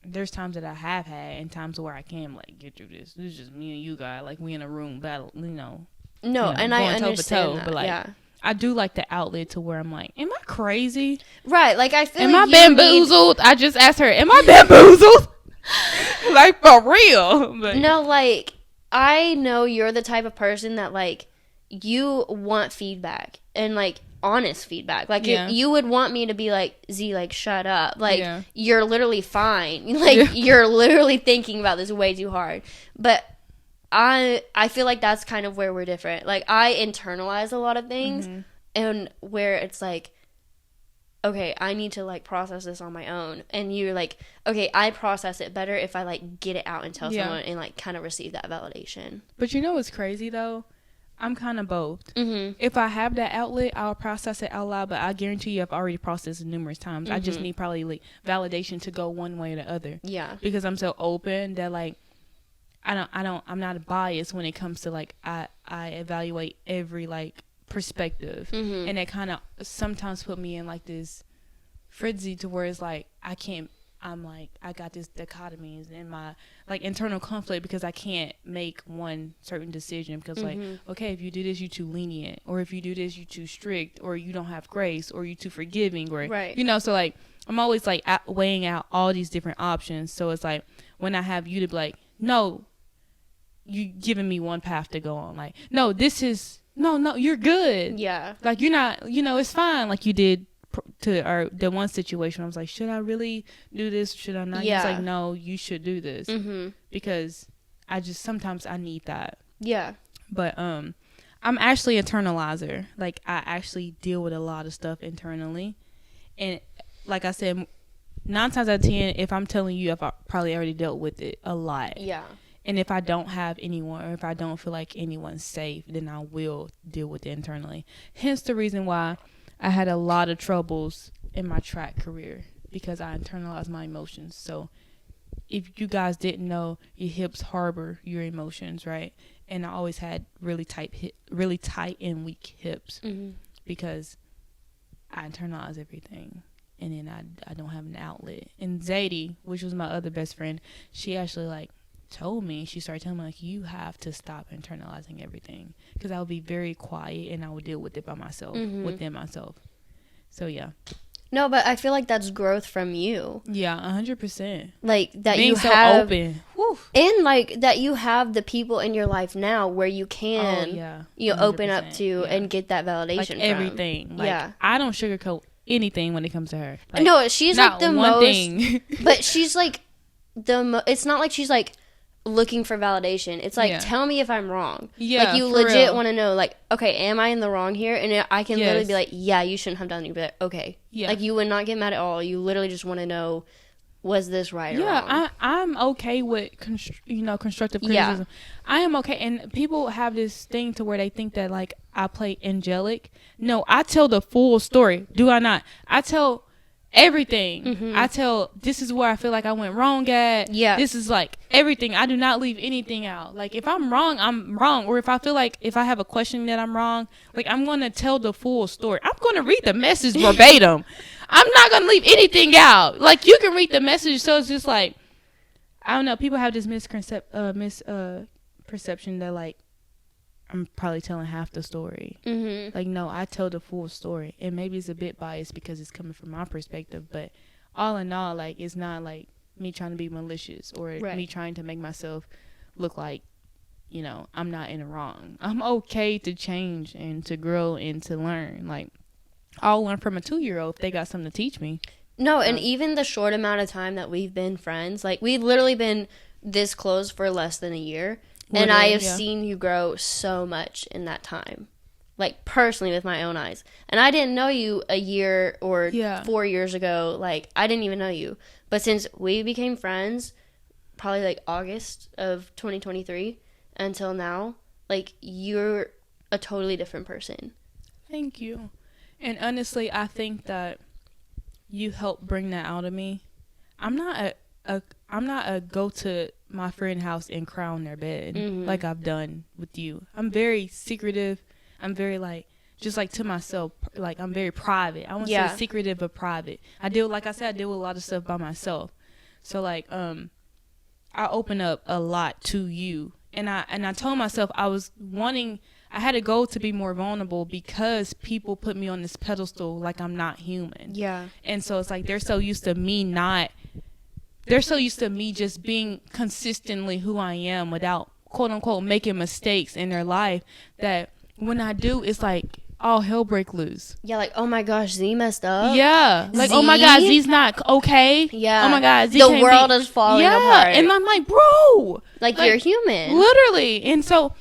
there's times that I have had and times where I can like get through this. This is just me and you guys. Like we in a room battle, you know. No, and I understand that. But like, yeah. I do like the outlet to where I'm like, am I crazy? Right. Like I feel. Am like I bamboozled? I just asked her, am I bamboozled? Like for real. But no, like I know you're the type of person that like you want feedback and like honest feedback. Like you would want me to be like, Z, like shut up. Like you're literally fine. Like you're literally thinking about this way too hard. But I feel like that's kind of where we're different. Like I internalize a lot of things and where it's like, okay, I need to like process this on my own. And you're like, okay, I process it better if I like get it out and tell someone and like kind of receive that validation. But you know what's crazy though? I'm kind of both. If I have that outlet, I'll process it out loud, but I guarantee you I've already processed it numerous times. I just need probably like validation to go one way or the other. Yeah. Because I'm so open that like I'm not biased when it comes to like I evaluate every like perspective. And that kind of sometimes put me in like this frenzy to where it's like I'm like I got this dichotomy in my like internal conflict because I can't make one certain decision because like okay, if you do this you too lenient, or if you do this you too strict, or you don't have grace, or you too forgiving, or you know, so like I'm always like weighing out all these different options. So it's like when I have you to be like, no, you giving me one path to go on, like no, this is no you're good, like you're not, you know, it's fine, like you did to the one situation. I was like, should I really do this? Should I not? He's like, no, you should do this because I just sometimes I need that. But I'm actually an internalizer. Like I actually deal with a lot of stuff internally, and like I said, 9 times out of 10, if I'm telling you, I've probably already dealt with it a lot. And if I don't have anyone, or if I don't feel like anyone's safe, then I will deal with it internally. Hence the reason why I had a lot of troubles in my track career, because I internalized my emotions. So if you guys didn't know, your hips harbor your emotions, right? And I always had really tight and weak hips because I internalize everything. And then I don't have an outlet. And Zadie, which was my other best friend, she actually like told me, she started telling me like, you have to stop internalizing everything, because I would be very quiet and I would deal with it by myself, within myself. So yeah. No, but I feel like that's growth from you. Yeah, 100%. Like that being you so have open. And like that you have the people in your life now where you can you open up to and get that validation like from everything. Like, I don't sugarcoat anything when it comes to her. Like, no, she's like the most thing. But she's like it's not like she's like looking for validation. It's like, tell me if I'm wrong. Like you legit want to know, like, okay, am I in the wrong here? And I can literally be like, yeah, you shouldn't have done it. You'd be like, okay. Like you would not get mad at all. You literally just want to know, was this right or wrong? I'm okay with constructive criticism. I am okay. And people have this thing to where they think that like I play angelic. No, I tell the full story. Do I not? I tell everything. I tell, this is where I feel like I went wrong at. This is like everything. I do not leave anything out. Like if I'm wrong, I'm wrong. Or if I feel like if I have a question that I'm wrong, like I'm going to tell the full story. I'm going to read the message verbatim. I'm not going to leave anything out. Like you can read the message. So it's just like, I don't know. People have this perception that like I'm probably telling half the story. Like, no, I tell the full story. And maybe it's a bit biased because it's coming from my perspective. But all in all, like, it's not like me trying to be malicious or me trying to make myself look like, you know, I'm not in the wrong. I'm okay to change and to grow and to learn. Like, I'll learn from a 2-year-old if they got something to teach me. No, and even the short amount of time that we've been friends, like, we've literally been this close for less than a year. And I have seen you grow so much in that time, like personally with my own eyes. And I didn't know you a year or 4 years ago. Like I didn't even know you. But since we became friends, probably like August of 2023 until now, like you're a totally different person. Thank you. And honestly, I think that you helped bring that out of me. I'm not a go to my friend's house and cry on their bed, like I've done with you. I'm very secretive. I'm very like, just like to myself, like I'm very private. I won't say secretive, but private. Like I said, I deal with a lot of stuff by myself. So like, I open up a lot to you, and I told myself I had a goal to be more vulnerable because people put me on this pedestal like I'm not human. Yeah. And so it's like they're so used to me just being consistently who I am without quote unquote making mistakes in their life, that when I do, it's like all hell break loose. Yeah, like, oh my gosh, Z messed up. Yeah. Like, oh my God, Z's not okay. Yeah. Oh my God, Z the world is falling apart. And I'm like, bro. Like you're human. Literally. And so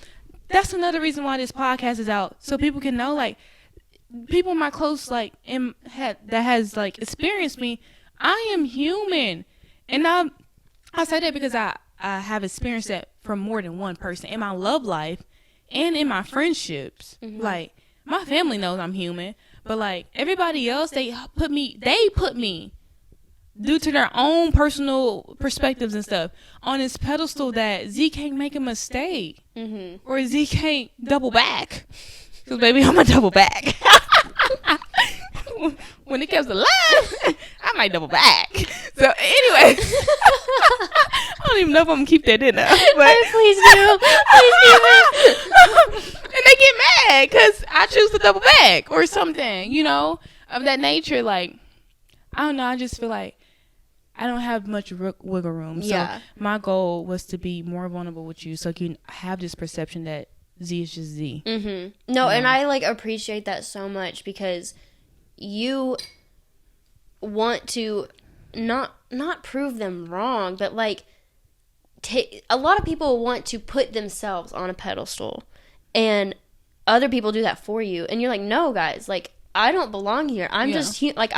that's another reason why this podcast is out, so people can know, like, people in my close, like, that has, like, experienced me, I am human. And I say that because I have experienced that from more than one person in my love life and in my friendships. Like, my family knows I'm human, but, like, everybody else, they put me due to their own personal perspectives and stuff on this pedestal that Z can't make a mistake, or Z can't double back, because baby, I'm a double back. When it comes to love, I might double back. So anyway, I don't even know if I'm gonna keep that in there, but please do. And they get mad because I choose to double back or something, of that nature. Like, I don't know, I just feel like I don't have much wiggle room. So my goal was to be more vulnerable with you, so you can have this perception that Z is just Z. No, and I like appreciate that so much, because you want to not prove them wrong, but like a lot of people want to put themselves on a pedestal, and other people do that for you, and you're like, no guys, like I don't belong here. I'm just like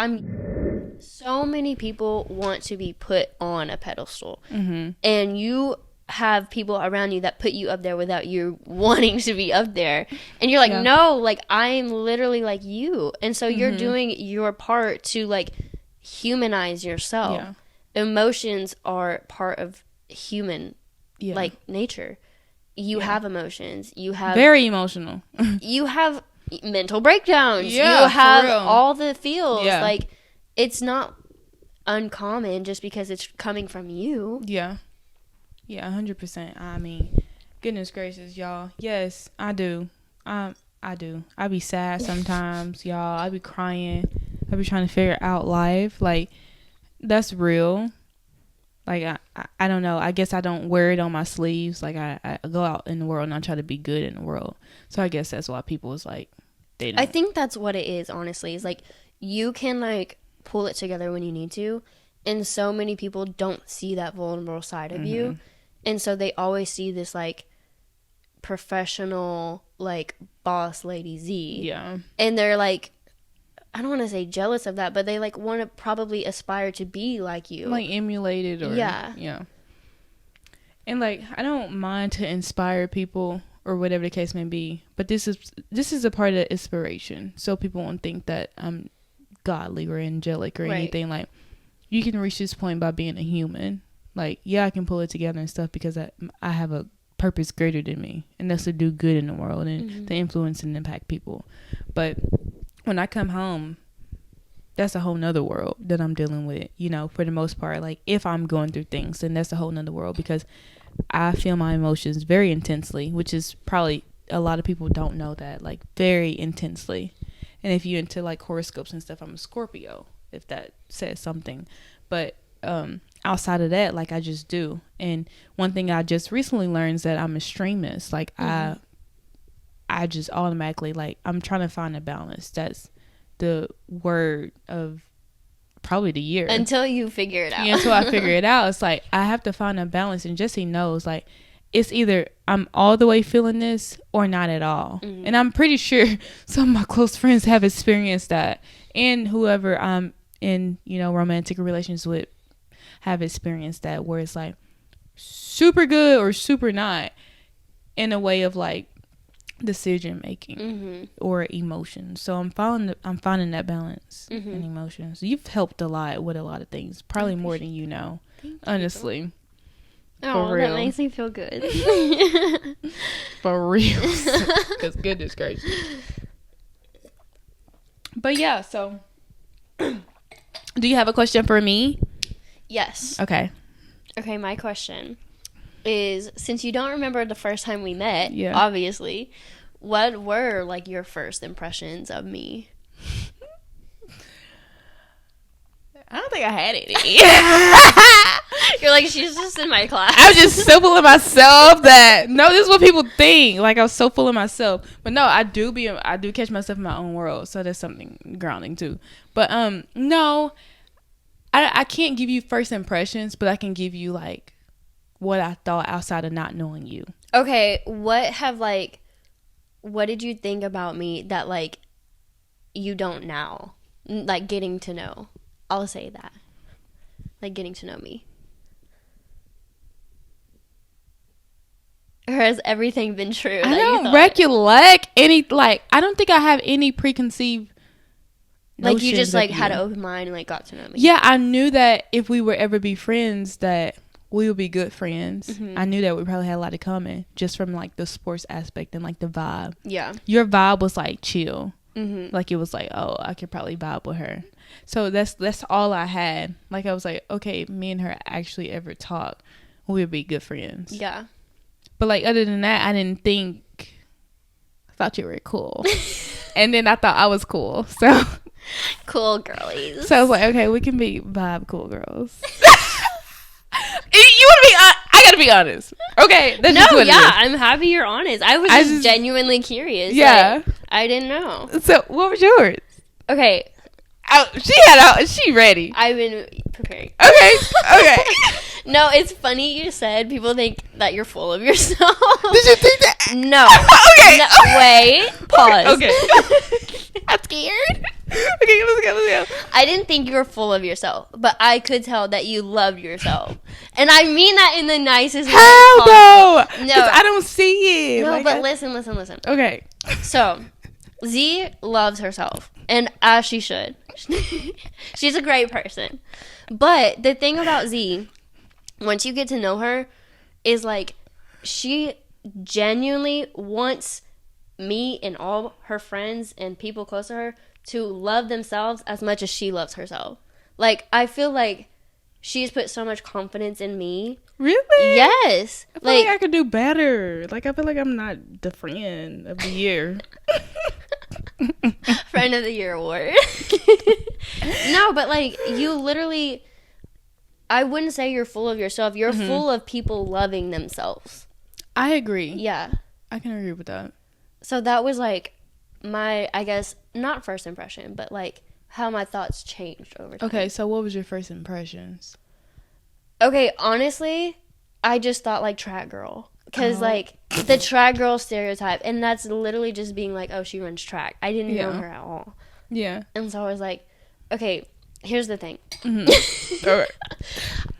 so many people want to be put on a pedestal, and you have people around you that put you up there without you wanting to be up there, and you're like, no, like I'm literally like you, and so you're doing your part to like humanize yourself. Emotions are part of human like nature. You have emotions, you have very emotional you have mental breakdowns, you have all the feels, like it's not uncommon just because it's coming from you. 100%. I mean, goodness gracious, y'all. Yes, I do. I do. I be sad sometimes, y'all. I be crying. I be trying to figure out life. Like, that's real. Like, I don't know. I guess I don't wear it on my sleeves. Like, I go out in the world and I try to be good in the world. So I guess that's why people is like, they don't. I think that's what it is, honestly. Is like, you can like pull it together when you need to. And so many people don't see that vulnerable side of you. And so they always see this, like, professional, like, boss lady Z. Yeah. And they're, like, I don't want to say jealous of that, but they, like, want to probably aspire to be like you. Like, emulated or... Yeah. And, like, I don't mind to inspire people or whatever the case may be. But this is a part of the inspiration. So people won't think that I'm godly or angelic or anything. Like, you can reach this point by being a human. Like, I can pull it together and stuff because I have a purpose greater than me, and that's to do good in the world and to influence and impact people. But when I come home, that's a whole nother world that I'm dealing with, for the most part. Like, if I'm going through things, then that's a whole nother world, because I feel my emotions very intensely, which is probably a lot of people don't know that, like, very intensely. And if you're into, like, horoscopes and stuff, I'm a Scorpio, if that says something. But outside of that, like, I just do. And one thing I just recently learned is that I'm extremist. Like, I just automatically, like, I'm trying to find a balance. That's the word of probably the year. Until you figure it out. Yeah, until I figure it out. It's like, I have to find a balance. And Jesse knows, like, it's either I'm all the way feeling this or not at all. And I'm pretty sure some of my close friends have experienced that. And whoever I'm in, romantic relations with have experienced that, where it's like super good or super not, in a way of like decision making or emotions. So I'm finding that balance in emotions. You've helped a lot with a lot of things, probably more than honestly. Oh, that makes me feel good. For real. Because goodness gracious. But yeah, so do you have a question for me? Yes. Okay, my question is, since you don't remember the first time we met, yeah, obviously, what were like your first impressions of me? I don't think I had any. You're like, she's just in my class. I was just so full of myself that this is what people think. Like, I was so full of myself. But no, I do catch myself in my own world, so there's something grounding too. But no, I can't give you first impressions, but I can give you like what I thought outside of not knowing you. Okay, what did you think about me that like you don't now? Like getting to know. I'll say that. Like getting to know me. Or has everything been true? I don't recollect any, like, I don't think I have any preconceived notions. Like you just like had an open mind and like got to know me. Yeah, I knew that if we would ever be friends that we would be good friends. Mm-hmm. I knew that we probably had a lot in common just from like the sports aspect and like the vibe. Yeah. Your vibe was like chill. Mm-hmm. Like it was like, oh, I could probably vibe with her. So that's all I had. Like I was like, okay, me and her actually ever talk, we would be good friends. Yeah. But like other than that, I didn't think. I thought you were cool, and then I thought I was cool. So cool girlies. So I was like, okay, we can be vibe cool girls. You want to be? I gotta be honest. Okay, that's just what it is. I'm happy you're honest. I was just genuinely curious. Yeah, like, I didn't know. So what was yours? Okay. She ready. I've been preparing. Okay. No, it's funny you said people think that you're full of yourself. Did you think that? No. Okay. No, wait. Pause. Okay. I'm scared. Okay, let's go. I didn't think you were full of yourself, but I could tell that you loved yourself. And I mean that in the nicest way possible. How though? No. I don't see it. No, like but listen. Okay. So, Z loves herself. And as she should. She's a great person. But the thing about Z, once you get to know her, is like she genuinely wants me and all her friends and people close to her to love themselves as much as she loves herself. Like, I feel like she's put so much confidence in me. Really? Yes. I feel like I could do better. Like, I feel like I'm not the friend of the year. Friend of the Year award. No, but like you literally, I wouldn't say you're full of yourself. You're full of people loving themselves. I agree. Yeah. I can agree with that. So that was like my, I guess, not first impression, but like how my thoughts changed over time. Okay, so what was your first impressions? Okay, honestly, I just thought like track girl. Because, like, the track girl stereotype, and that's literally just being like, oh, she runs track. I didn't know her at all. Yeah. And so I was like, okay, here's the thing. Mm-hmm. All right.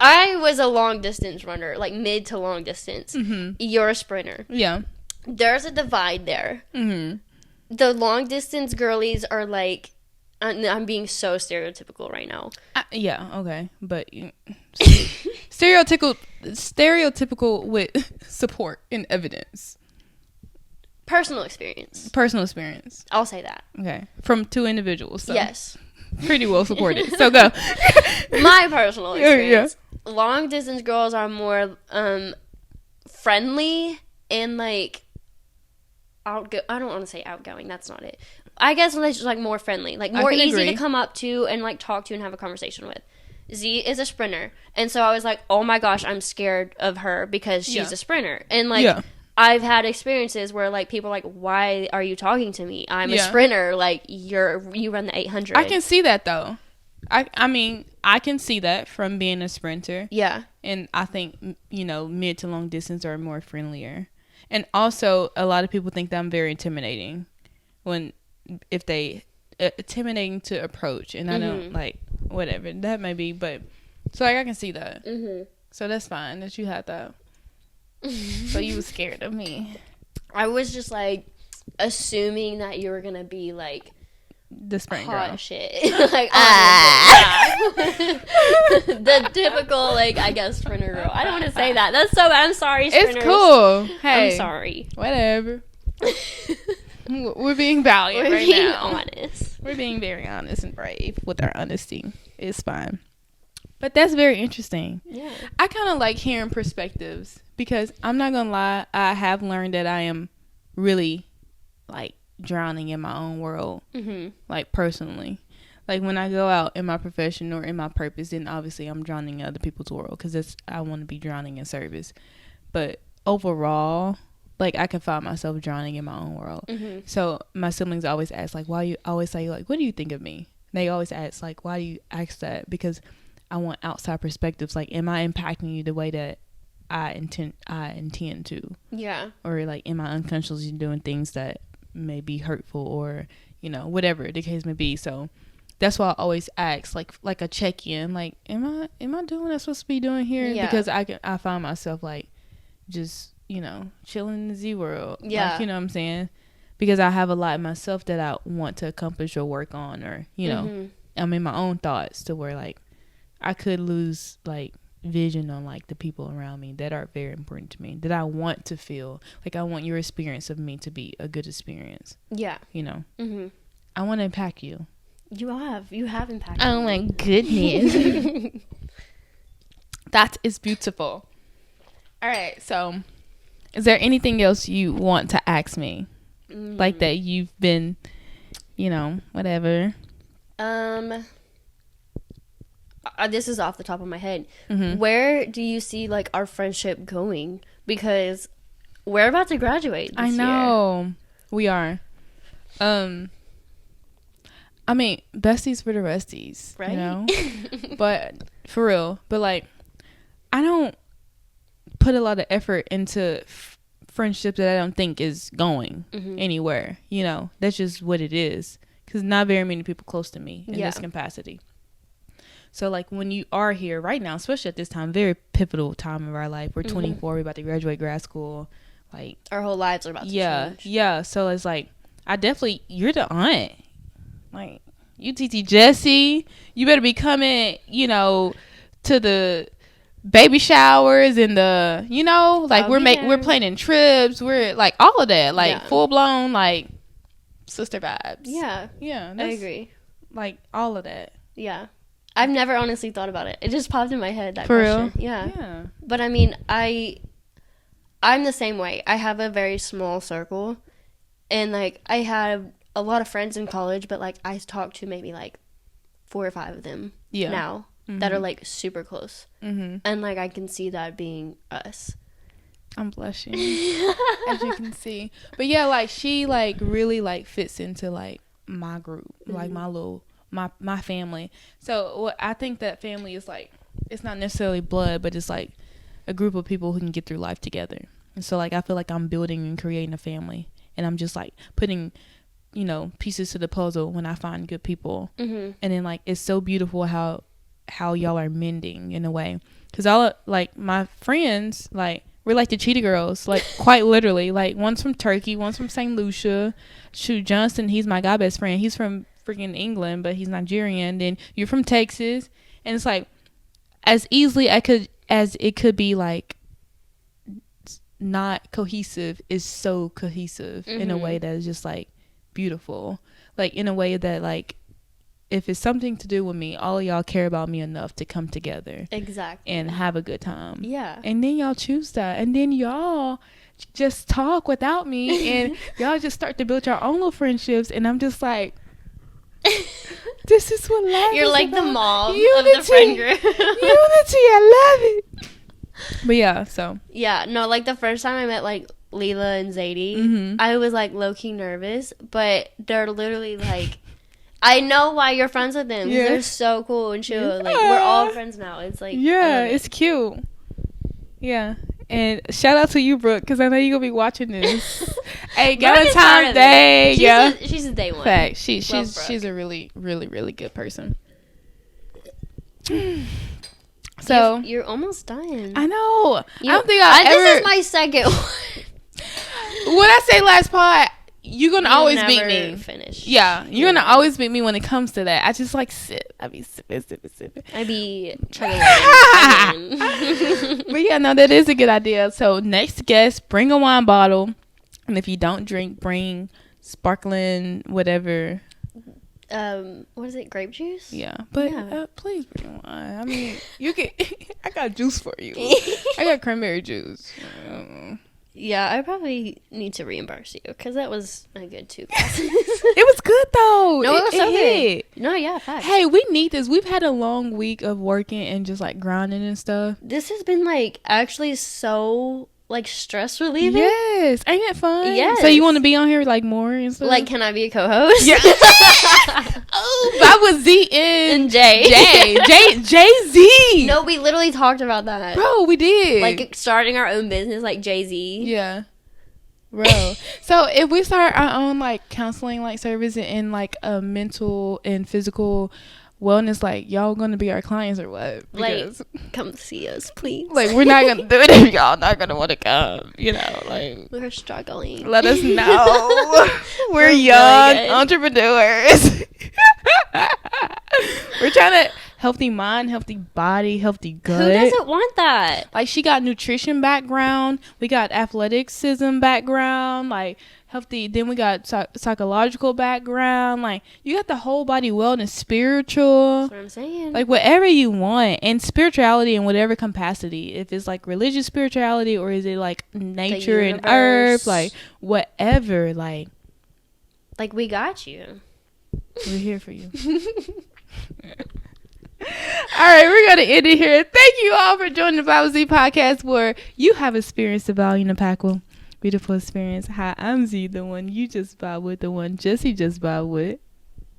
I was a long-distance runner, like mid to long distance. Mm-hmm. You're a sprinter. Yeah. There's a divide there. Mm-hmm. The long-distance girlies are like, I'm being so stereotypical right now. Yeah, okay. But stereotypical with support and evidence. Personal experience. I'll say that. Okay. From two individuals. So yes. Pretty well supported. So go. My personal experience. Yeah. Long distance girls are more friendly and like I don't want to say outgoing. That's not it. I guess they're just like more friendly, like more easy to come up to and like talk to and have a conversation with. Z is a sprinter, and so I was like, oh my gosh, I'm scared of her because she's a sprinter. And like I've had experiences where like people are like, why are you talking to me? I'm a sprinter. Like you run the 800. I can see that though. I mean, I can see that from being a sprinter. Yeah. And I think, mid to long distance are more friendlier. And also a lot of people think that I'm very intimidating intimidating to approach, and I don't like whatever that may be, but so like I can see that. So that's fine that you had that. So you were scared of me. I was just like assuming that you were gonna be like the spring hot girl shit. Like yeah. The typical, like, I guess, sprinter girl. I don't want to say that. That's so bad. I'm sorry, sprinters. It's cool. Hey. I'm sorry. Whatever. We're being valiant We're right being now. honest. We're being very honest and brave with our honesty. It's fine. But that's very interesting. Yeah. I kind of like hearing perspectives because I'm not going to lie. I have learned that I am really, like, drowning in my own world. Mm-hmm. Like, personally. Like, when I go out in my profession or in my purpose, then obviously I'm drowning in other people's world because I want to be drowning in service. But overall, like, I can find myself drowning in my own world. Mm-hmm. So my siblings always ask, like, why you always say, like, what do you think of me? They always ask, like, why do you ask that? Because I want outside perspectives. Like, am I impacting you the way that I intend to? Yeah. Or, like, am I unconsciously doing things that may be hurtful or, you know, whatever the case may be. So that's why I always ask, like a check-in, like, am I doing what I'm supposed to be doing here? Yeah. Because I find myself, like, just, you know, chilling in the Z world. Yeah. Like, you know what I'm saying? Because I have a lot of myself that I want to accomplish or work on, or, you know, Mm-hmm. I'm in my own thoughts to where, like, I could lose, like, vision on, like, the people around me that are very important to me, that I want to feel. Like, I want your experience of me to be a good experience. Yeah. You know? Mm-hmm. I want to impact you. You have impacted. Oh my goodness. That is beautiful. All right, so is there anything else you want to ask me? Like that you've been, you know, whatever. This is off the top of my head. Mm-hmm. Where do you see, like, our friendship going? Because we're about to graduate this I know. We are. I mean, besties for the resties, right? You know? But for real, but, like, I don't put a lot of effort into friendship that I don't think is going anywhere, you know? That's just what it is, because not very many people close to me in this capacity. So, like, when you are here right now, especially at this time, very pivotal time of our life, we're 24, we're about to graduate grad school, like, our whole lives are about to change. Yeah, so it's like, you're the aunt. Like, you TT Jesse, you better be coming, you know, to the baby showers and the, you know, like, we're planning trips, we're, like, all of that, like, full blown, like, sister vibes. Yeah. Yeah. I agree. Like, all of that. Yeah. I've never honestly thought about it. It just popped in my head, that For question. real? Yeah. But, I mean, I'm the same way. I have a very small circle, and, like, I have a lot of friends in college, but, like, I talk to maybe, like, 4 or 5 of them now that are, like, super close. And, like, I can see that being us. I'm blushing, as you can see. But, yeah, like, she, like, really, like, fits into, like, my group, like, my family. So I think that family is, like, it's not necessarily blood, but it's, like, a group of people who can get through life together. And so, like, I feel like I'm building and creating a family, and I'm just, like, putting, you know, pieces to the puzzle when I find good people. And then, like, it's so beautiful how y'all are mending in a way, because all, like, my friends, like, we're like the Cheetah Girls, like, quite literally. Like, one's from Turkey, one's from St. Lucia. Shoot, Johnson, he's my guy best friend. He's from freaking England, but he's Nigerian. Then you're from Texas, and it's like, as easily as it could be, like, not cohesive, is so cohesive in a way that is just, like, beautiful. Like, in a way that, like, if it's something to do with me, all of y'all care about me enough to come together. Exactly. And have a good time. Yeah. And then y'all choose that. And then y'all just talk without me. And y'all just start to build your own little friendships. And I'm just like, this is what life You're is like about. the mom Unity. of the friend group. Unity, I love it. But yeah, so. Yeah, no, like, the first time I met, like, Leela and Zadie, I was, like, low-key nervous. But they're literally, like, I know why you're friends with them. Yeah. They're so cool and chill. Like, we're all friends now. It's like, yeah, it's cute. Yeah. And shout out to you, Brooke, because I know you're going to be watching this. Hey, Valentine's Day. She's a day one. Fact. She's a really, really, really good person. So. You're almost done. I know. I don't think This is my second one. When I say last pod, you're gonna always beat me. Finish. Yeah, you're gonna always beat me when it comes to that. I just like sip. I be sipping. I be trying to But yeah, no, that is a good idea. So next guest, bring a wine bottle, and if you don't drink, bring sparkling whatever. What is it? Grape juice? Yeah, but please bring wine. I mean, you can. I got juice for you. I got cranberry juice. Yeah, I probably need to reimburse you because that was a good 2 glasses. It was good though. No, it was so good. No, yeah, facts. Hey, we need this. We've had a long week of working and just like grinding and stuff. This has been like actually so like stress relieving. Yes, ain't it fun? Yes. So you want to be on here like more and stuff? Like, can I be a co-host? Yeah. Oh, I was Z and Jay Z. No, we literally talked about that, bro. We did like starting our own business, like Jay-Z. Yeah, bro. So if we start our own like counseling like service and like a mental and physical wellness, like y'all gonna be our clients or what? Because, like, come see us, please. Like, we're not gonna do it if y'all not gonna want to come. You know, like, we're struggling. Let us know. We're young really entrepreneurs. We're trying to healthy mind, healthy body, healthy gut. Who doesn't want that? Like, she got nutrition background. We got athleticism background. Like, healthy. Then we got psychological background. Like, you got the whole body wellness, spiritual. That's what I'm saying. Like, whatever you want. And spirituality in whatever capacity. If it's like religious spirituality or is it like nature and earth. Like, whatever. Like, we got you. We're here for you. All right, we're going to end it here. Thank you all for joining the VibeWithZ Podcast where you have experienced the value in the Packable. Beautiful experience. Hi, I'm Z, the one you just vibe with, the one Jesse just vibe with.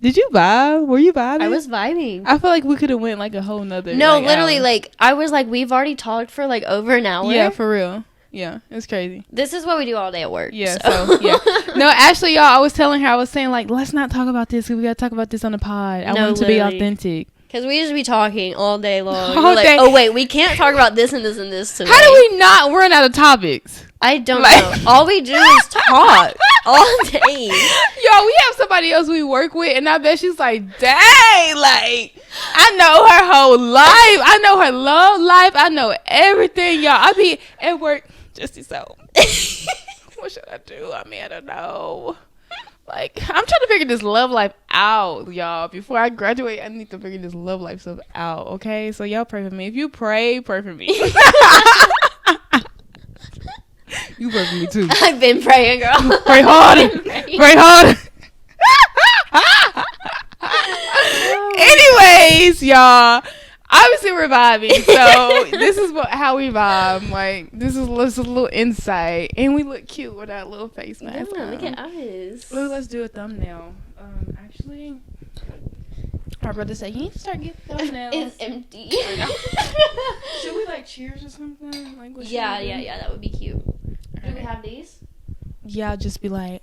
Did you vibe? Were you vibing? I was vibing. I feel like we could have went like a whole nother. No, like, literally, hour. like I was like, we've already talked for like over an hour. Yeah, for real. Yeah, it's crazy. This is what we do all day at work. Yeah, so yeah. No, actually, y'all, I was telling her, I was saying like, let's not talk about this. We gotta talk about this on the pod. I want it to be authentic. Because we just be talking all day long. All day. Oh, wait, we can't talk about this and this and this today. How do we not run out of topics? I don't know. All we do is talk all day. Yo, we have somebody else we work with, and I bet she's like, dang, like, I know her whole life. I know her love life. I know everything, y'all. I be at work just so. What should I do? I mean, I don't know. Like, I'm trying to figure this love life out, y'all. Before I graduate, I need to figure this love life stuff out, okay? So y'all pray for me. If you pray for me. You pray for me too. I've been praying, girl. Pray harder. Pray harder. Anyways, y'all. Obviously, we're vibing, so this is how we vibe. Like, this is a little insight, and we look cute with our little face mask. Yeah, look at us. Well, let's do a thumbnail. Actually, our brother said you need to start getting thumbnails. It's empty. Should we like cheers or something? Like, what yeah, that would be cute. All Do we have these? Yeah, I'll just be like.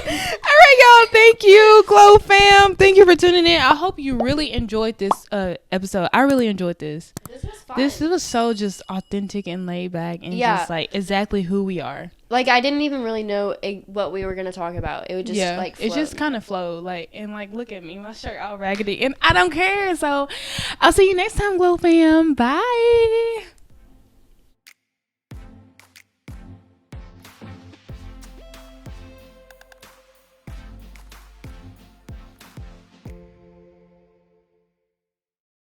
All right, y'all. Thank you, Glow fam. Thank you for tuning in. I hope you really enjoyed this episode. I really enjoyed this. This was fun. This was so just authentic and laid back and just like exactly who we are. Like, I didn't even really know what we were going to talk about. It would just like flow. It just kind of flowed. Like, and like, look at me, my shirt all raggedy, and I don't care. So I'll see you next time, Glow fam. Bye.